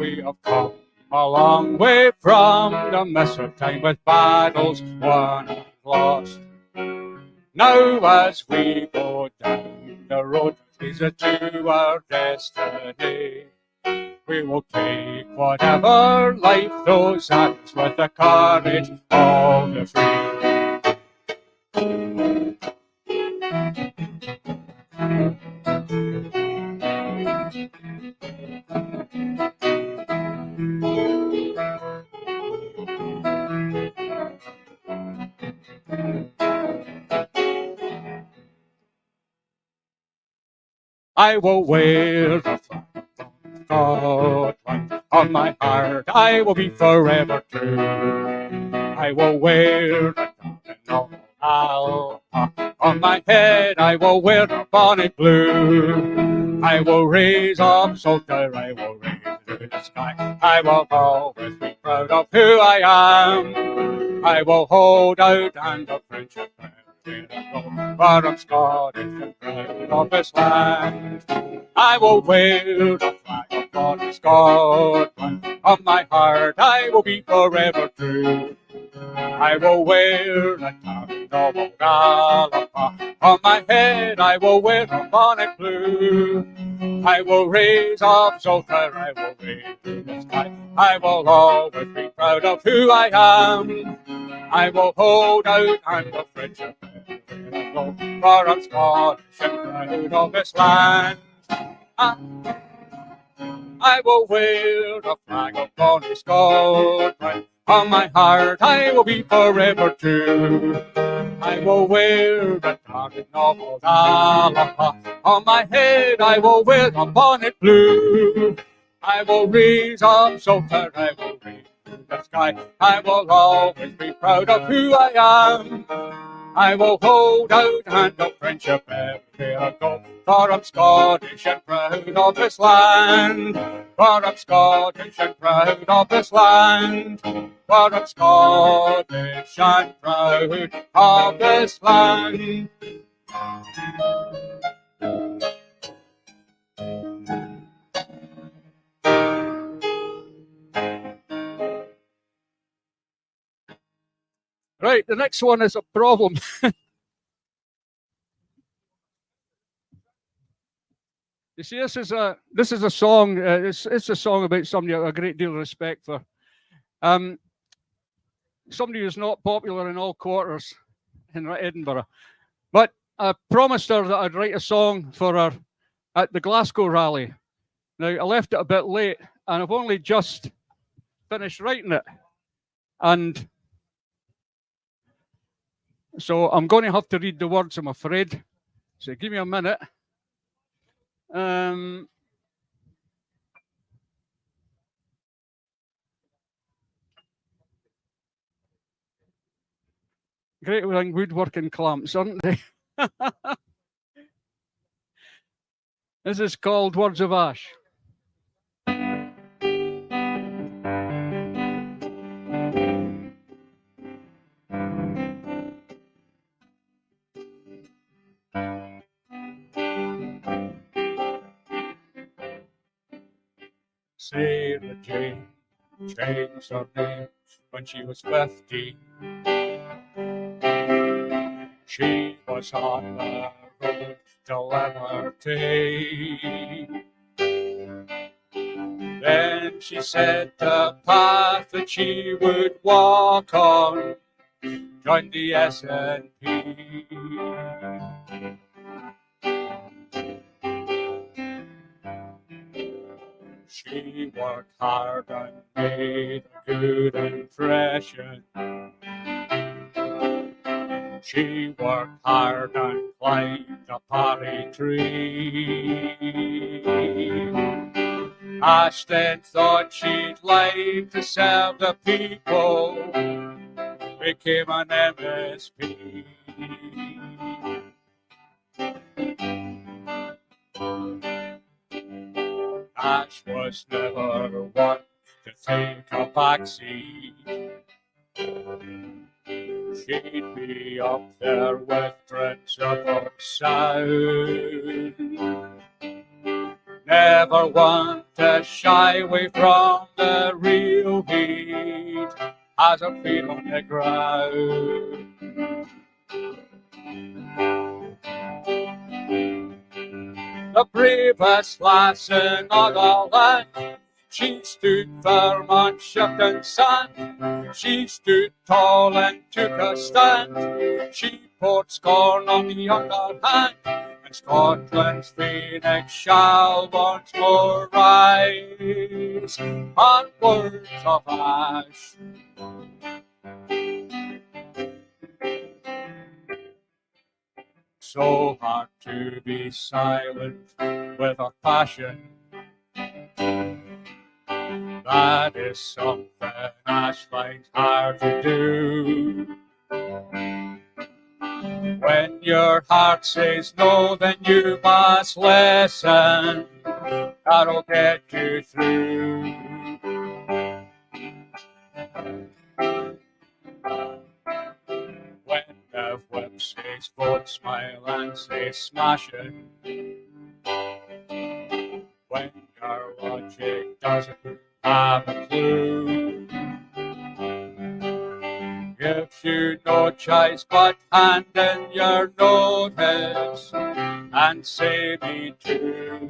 Speaker 16: We have come a long way from the mess of time with battles won and lost. Now as we go down the road that leads us to our destiny, we will take whatever life throws at us with the courage of the free. I will wear the flag of Scotland on my heart. I will be forever true. I will wear the diamond of Alpha on my head. I will wear the bonnet blue. I will raise up Salter. I will raise the sky. I will always be proud of who I am. I will hold out hand of friendship. For I'm Scottish and proud of this land. I will wear the flag of God and Scotland on my heart. I will be forever true. I will wear the diamond of Alpha on my head. I will wear the bonnet blue. I will raise up Salter. I will raise the sky. I will always be proud of who I am. I will hold out hand of friendship. For I'm Scottish and proud of this land. I will wear the flag of bonny Scotland on my heart. I will be forever true. I will wear the diamond of Alpha on my head. I will wear the bonnet blue. I will raise up Salter. I will raise the sky. I will always be proud of who I am. I will hold out hand of friendship everywhere I go. For I'm Scottish and proud of this land. For I'm Scottish and proud of this land. For I'm Scottish and proud of this land. Right, the next one is a problem. You see, this is a song. It's a song about somebody I have a great deal of respect for. Somebody who's not popular in all quarters in Edinburgh, but I promised her that I'd write a song for her at the Glasgow rally. Now I left it a bit late, and I've only just finished writing it, and so I'm going to have to read the words, I'm afraid. So give me a minute. Great with woodworking clamps, aren't they? This is called Words of Ash. Sarah Jane changed her name when she was 15. She was on the road to liberty. Then she said the path that she would walk on joined the SNP. She worked hard and made a good impression. She worked hard and climbed a parry tree. Ashton thought she'd like to serve the people, became an MSP. Ash was never one to take a backseat. she'd be up there with principal sound. Never want to shy away from the real heat, has her feet on the ground. The bravest lass in all the land, she stood firm on shifting sand. She stood tall and took a stand. She poured scorn on the underhand, and Scotland's phoenix shall once more rise on words of ash. So hard to be silent with a passion. That is something Ash finds hard to do. When your heart says no, then you must listen. That'll get you through. When the whip says vote, smile and say smash it. When your logic doesn't have a clue, gives you no choice but hand in your notice and say me too.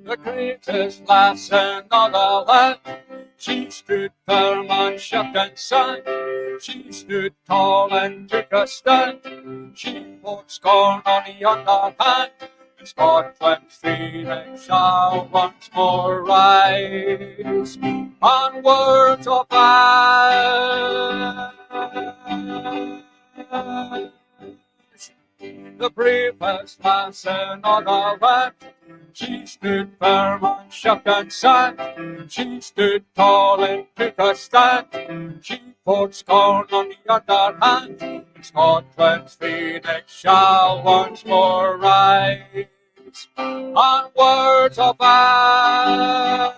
Speaker 16: The greatest lass in all the land, she stood firm on shifting sand. She stood tall and took a stand. She poured scorn on the underhand, and Scotland's phoenix shall once more rise on words of ash. The bravest lass in all the land, she stood firm on shifting sand. She stood tall and took a stand. She poured scorn on the underhand, and Scotland's phoenix shall once more rise on words of ash.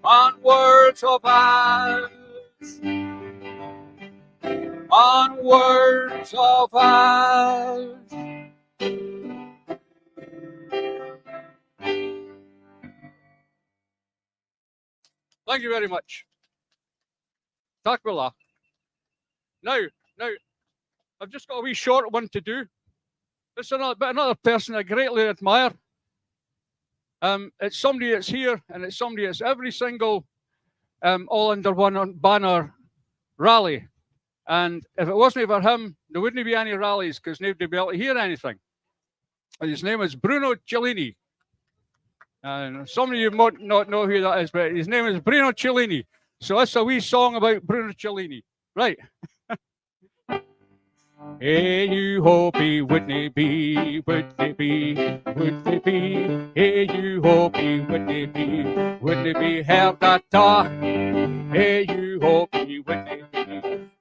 Speaker 16: On words of ash. On words of ash.
Speaker 14: Thank you very much. Takula. Now, I've just got a wee short one to do. It's another person I greatly admire. It's somebody that's here, and it's somebody that's every single all under one banner rally. And if it wasn't for him, there wouldn't be any rallies because nobody would be able to hear anything. And his name is Bruno Cellini. And some of you might not know who that is, but his name is Bruno Cellini. So that's a wee song about Bruno Cellini. Right. AUOB, Whitney B, Whitney B, Whitney B, AUOB, Whitney B, Whitney B, heard that talk. AUOB, Whitney B,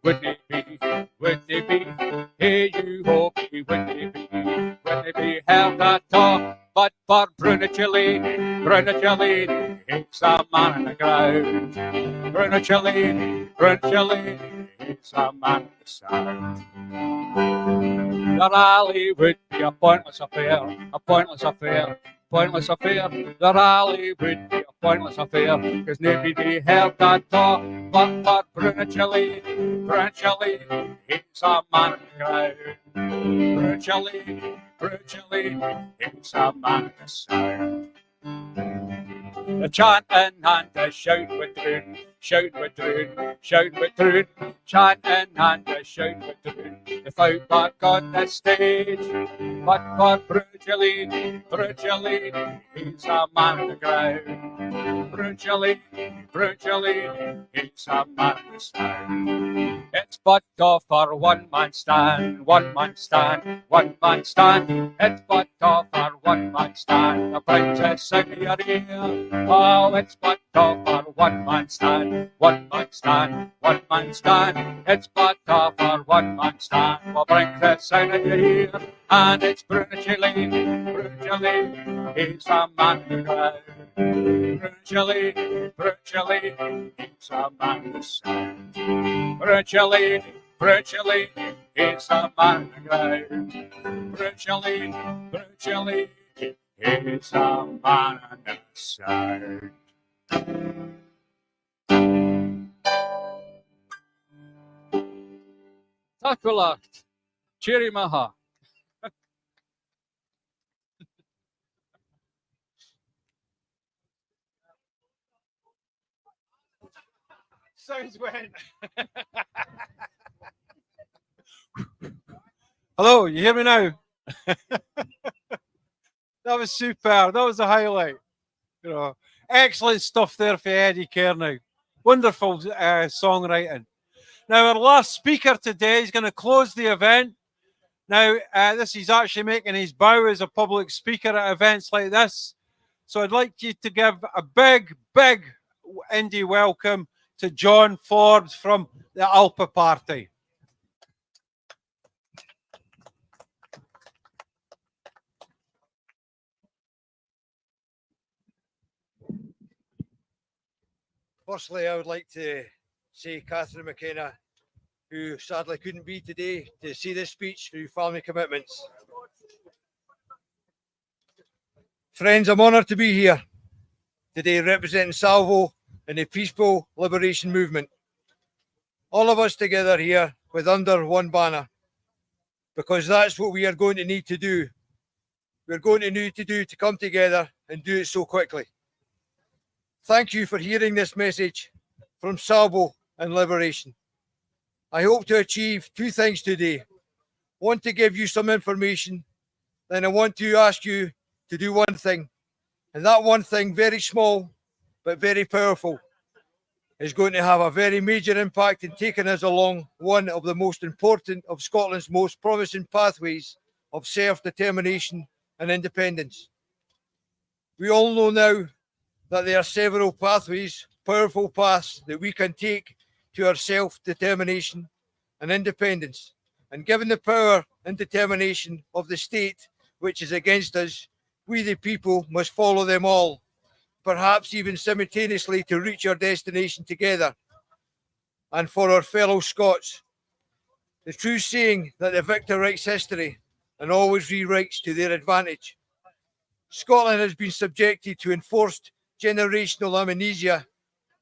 Speaker 14: Whitney B, Whitney B, AUOB, Whitney B, Whitney B, heard that talk. But for Bruno Cellini, he's a man in the ground. Bruno Cellini, he's a man in the sound. The rally would be a pointless affair, a pointless affair, pointless affair. The rally would be a pointless affair, because nobody heard that talk. But for Bruno Cellini, he's a man in the ground. Bruno Cellini, he's a man in the sound. The chanting and the shout with tune, shout with tune, shout with tune, chanting and the shout with tune. They fought back on the stage, but for Bruno Cellini, he's a man in the ground. Bruno Cellini, he's a man in the sound. It's but off for one man stand, one man stand, one man stand. It's but off for one man stand. The princess in your ear. Oh, it's but off for one man stand, one man stand, one man stand. It's but off for one man stand. We'll bring the sign in your ear, and it's Bruno Cellini, he's a man in the ground.
Speaker 16: Virtually, virtually, it's a man aside. Virtually, virtually, it's a man aside. Virtually, virtually, it's a man aside. Takulakt, Chirimaha.
Speaker 9: Sounds when. Hello, you hear me now? That was super. That was a highlight. You know, excellent stuff there for Eddie Kearney. Wonderful songwriting. Now, our last speaker today is going to close the event. Now, this is actually making his bow as a public speaker at events like this. So I'd like you to give a big, big indie welcome to John Forbes from the Alpa Party.
Speaker 17: Firstly, I would like to say Catherine McKenna, who sadly couldn't be today to see this speech through family commitments. Friends, I'm honoured to be here today representing Salvo and the peaceful liberation movement. All of us together here with under one banner, because that's what we are going to need to do. We're going to need to do to come together and do it so quickly. Thank you for hearing this message from Salvo and Liberation. I hope to achieve two things today. I want to give you some information, then I want to ask you to do one thing. And that one thing, very small but very powerful, is going to have a very major impact in taking us along one of the most important of Scotland's most promising pathways of self-determination and independence. We all know now that there are several pathways, powerful paths that we can take to our self-determination and independence. And given the power and determination of the state which is against us, we the people must follow them all, perhaps even simultaneously, to reach our destination together. And for our fellow Scots, the true saying that the victor writes history and always rewrites to their advantage. Scotland has been subjected to enforced generational amnesia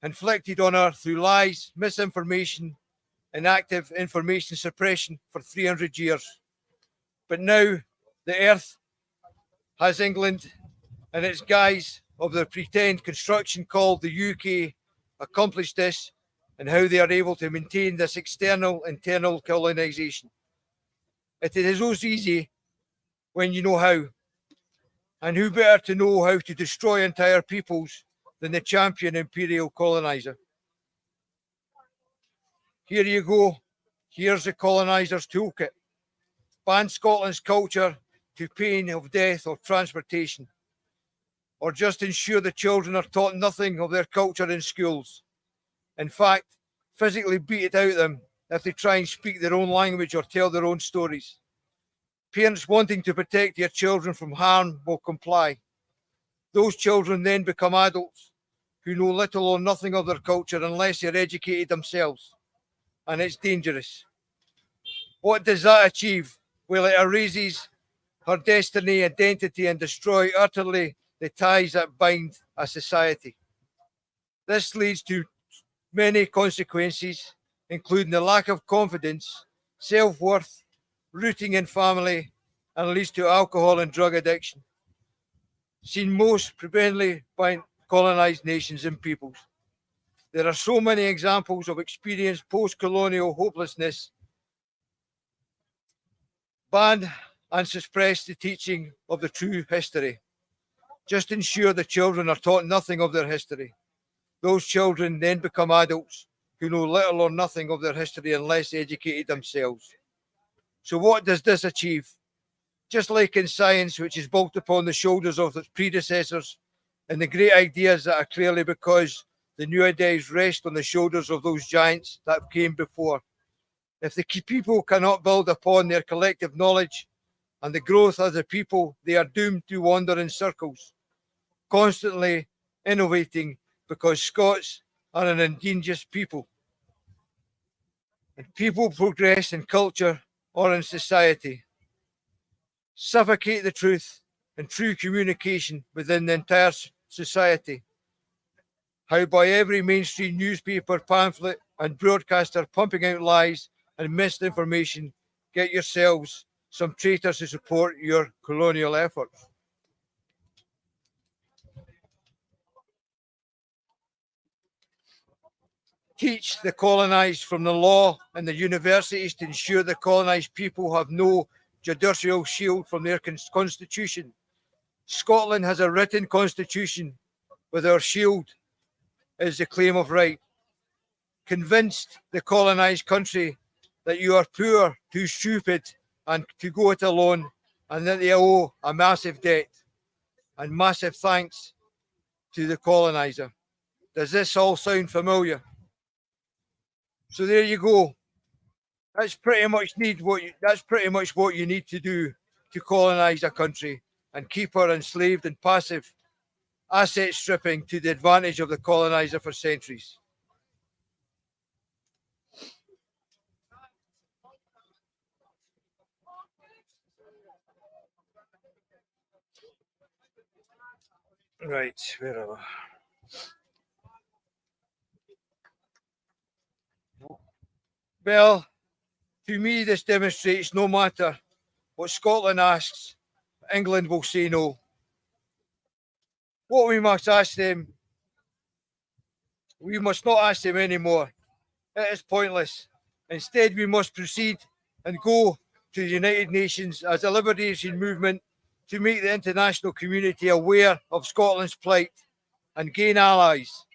Speaker 17: inflicted on her through lies, misinformation, and active information suppression for 300 years. But now the earth has England and its guise of the pretend construction called the UK accomplished this, and how they are able to maintain this external internal colonisation. It is so easy when you know how. And who better to know how to destroy entire peoples than the champion imperial colonizer? Here you go. Here's the colonizer's toolkit. Ban Scotland's culture to pain of death or transportation. Or just ensure the children are taught nothing of their culture in schools. In fact, physically beat it out of them if they try and speak their own language or tell their own stories. Parents wanting to protect their children from harm will comply. Those children then become adults who know little or nothing of their culture unless they're educated themselves. And it's dangerous. What does that achieve? Well, it erases her destiny, identity, and destroy utterly the ties that bind a society. This leads to many consequences, including the lack of confidence, self-worth, rooting in family, and leads to alcohol and drug addiction, seen most prevalently by colonized nations and peoples. There are so many examples of experienced post-colonial hopelessness. Ban and suppress the teaching of the true history. Just ensure the children are taught nothing of their history. Those children then become adults who know little or nothing of their history unless educated themselves. So what does this achieve? Just like in science, which is built upon the shoulders of its predecessors, and the great ideas that are clearly because the new ideas rest on the shoulders of those giants that came before. If the people cannot build upon their collective knowledge and the growth as a people, they are doomed to wander in circles, constantly innovating, because Scots are an ingenious people. And people progress in culture or in society, suffocate the truth and true communication within the entire society. How by every mainstream newspaper, pamphlet and broadcaster pumping out lies and misinformation, get yourselves some traitors to support your colonial efforts. Teach the colonised from the law and the universities to ensure the colonised people have no judicial shield from their constitution. Scotland has a written constitution, with our shield is the claim of right. Convinced the colonised country that you are poor, too stupid, and to go it alone, and that they owe a massive debt. And massive thanks to the coloniser. Does this all sound familiar? So there you go. That's pretty much what you need to do to colonise a country and keep her enslaved and passive, asset stripping to the advantage of the coloniser for centuries. Right, where are we? Well, to me, this demonstrates no matter what Scotland asks, England will say no. What we must ask them, we must not ask them anymore. It is pointless. Instead, we must proceed and go to the United Nations as a liberation movement to make the international community aware of Scotland's plight and gain allies.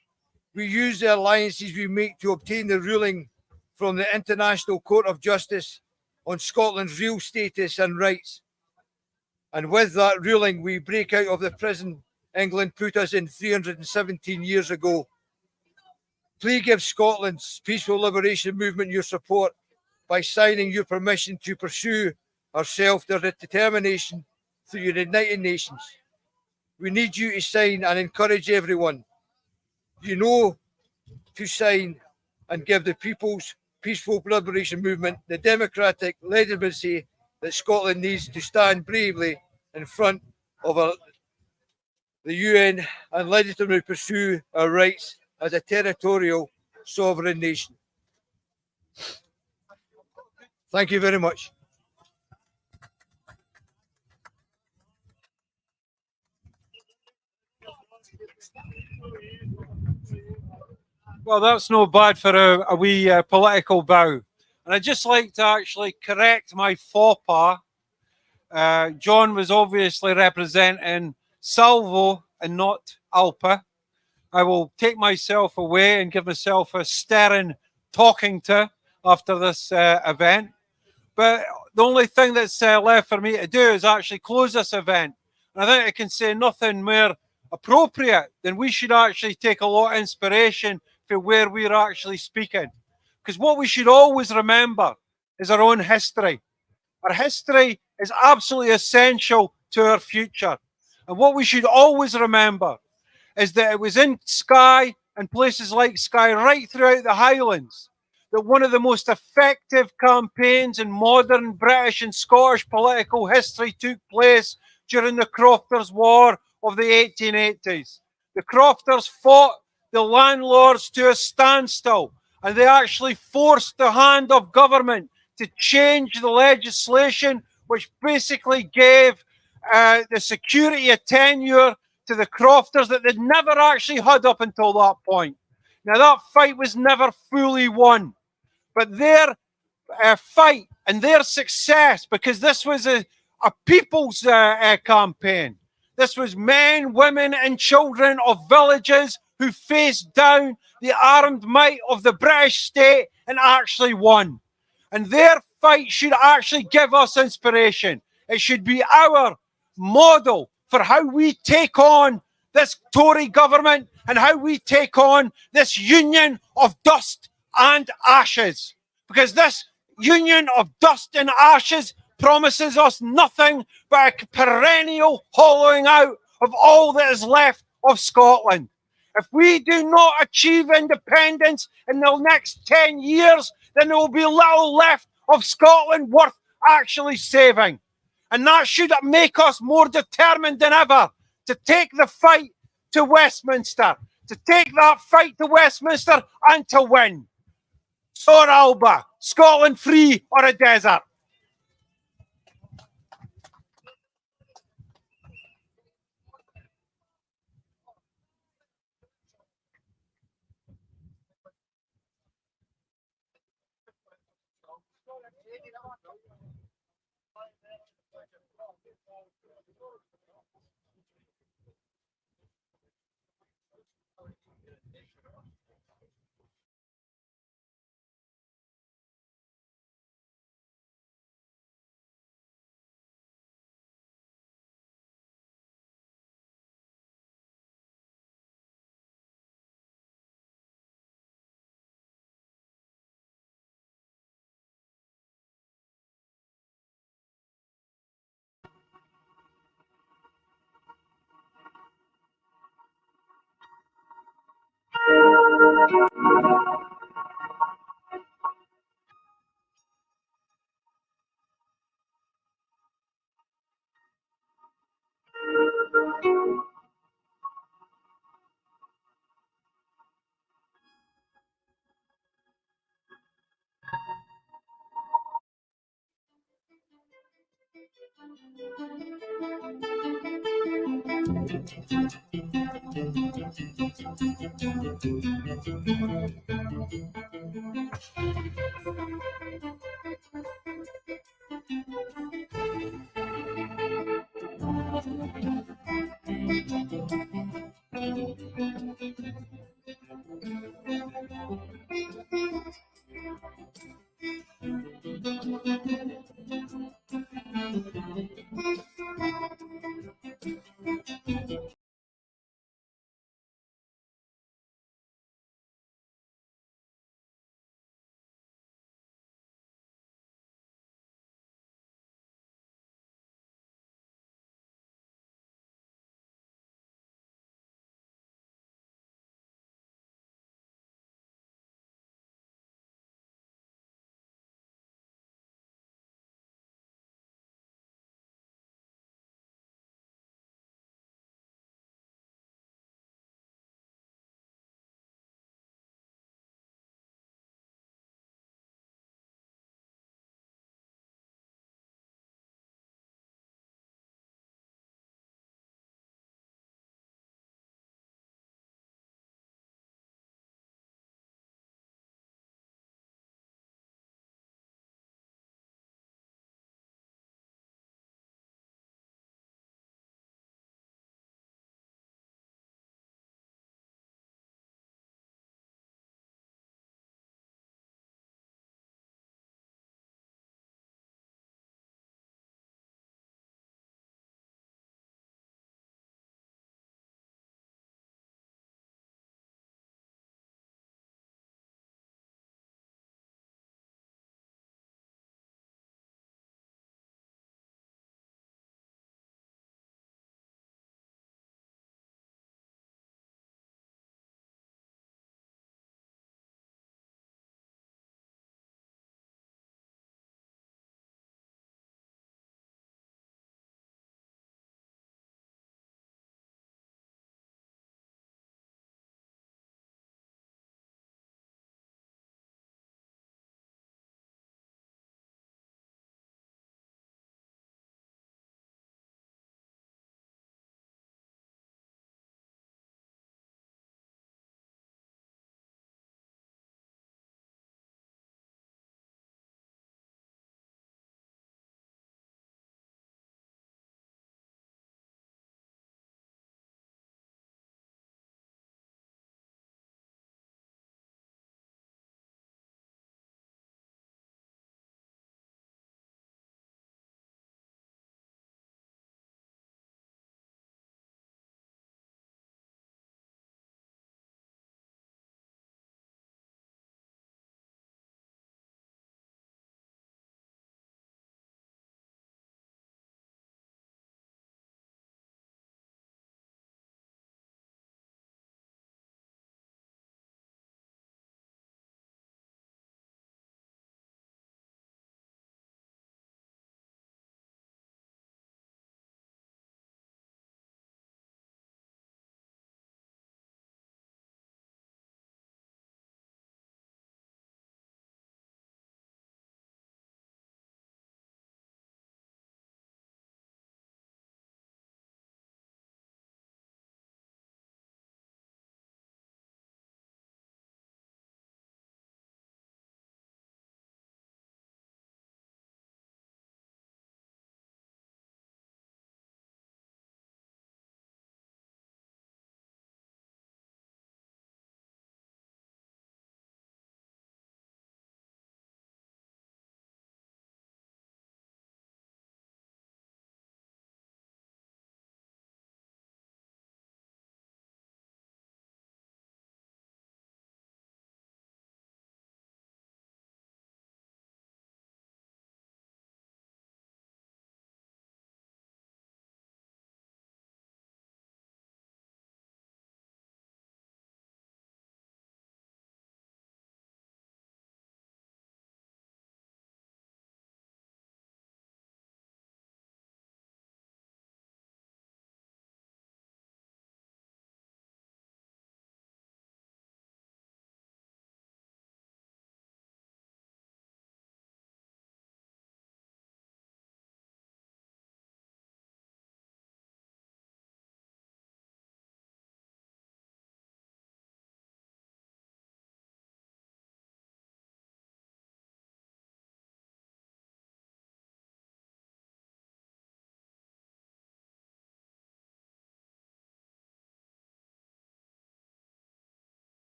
Speaker 17: We use the alliances we make to obtain the ruling from the International Court of Justice on Scotland's real status and rights. And with that ruling, we break out of the prison England put us in 317 years ago. Please give Scotland's peaceful liberation movement your support by signing your permission to pursue our self-determination through the United Nations. We need you to sign and encourage everyone. You know to sign and give the people's peaceful liberation movement the democratic legitimacy that Scotland needs to stand bravely in front of the UN and legitimately pursue our rights as a territorial sovereign nation. Thank you very much.
Speaker 9: Well, that's no bad for a wee political bow. And I'd just like to actually correct my faux pas. John was obviously representing Salvo and not Alpa. I will take myself away and give myself a stern talking to after this event. But the only thing that's left for me to do is actually close this event. And I think I can say nothing more appropriate than we should actually take a lot of inspiration for where we're actually speaking. Because what we should always remember is our own history. Our history is absolutely essential to our future. And what we should always remember is that it was in Skye and places like Skye right throughout the Highlands that one of the most effective campaigns in modern British and Scottish political history took place during the Crofters' War of the 1880s. The Crofters fought the landlords to a standstill, and they actually forced the hand of government to change the legislation, which basically gave the security of tenure to the Crofters that they'd never actually had up until that point. Now, that fight was never fully won, but their fight and their success, because this was a people's campaign. This was men, women, and children of villages who faced down the armed might of the British state and actually won. And their fight should actually give us inspiration. It should be our model for how we take on this Tory government and how we take on this union of dust and ashes. Because this union of dust and ashes promises us nothing but a perennial hollowing out of all that is left of Scotland. If we do not achieve independence in the next 10 years, then there will be little left of Scotland worth actually saving. And that should make us more determined than ever to take the fight to Westminster, to take that fight to Westminster and to win. Sor Alba, Scotland free or a desert.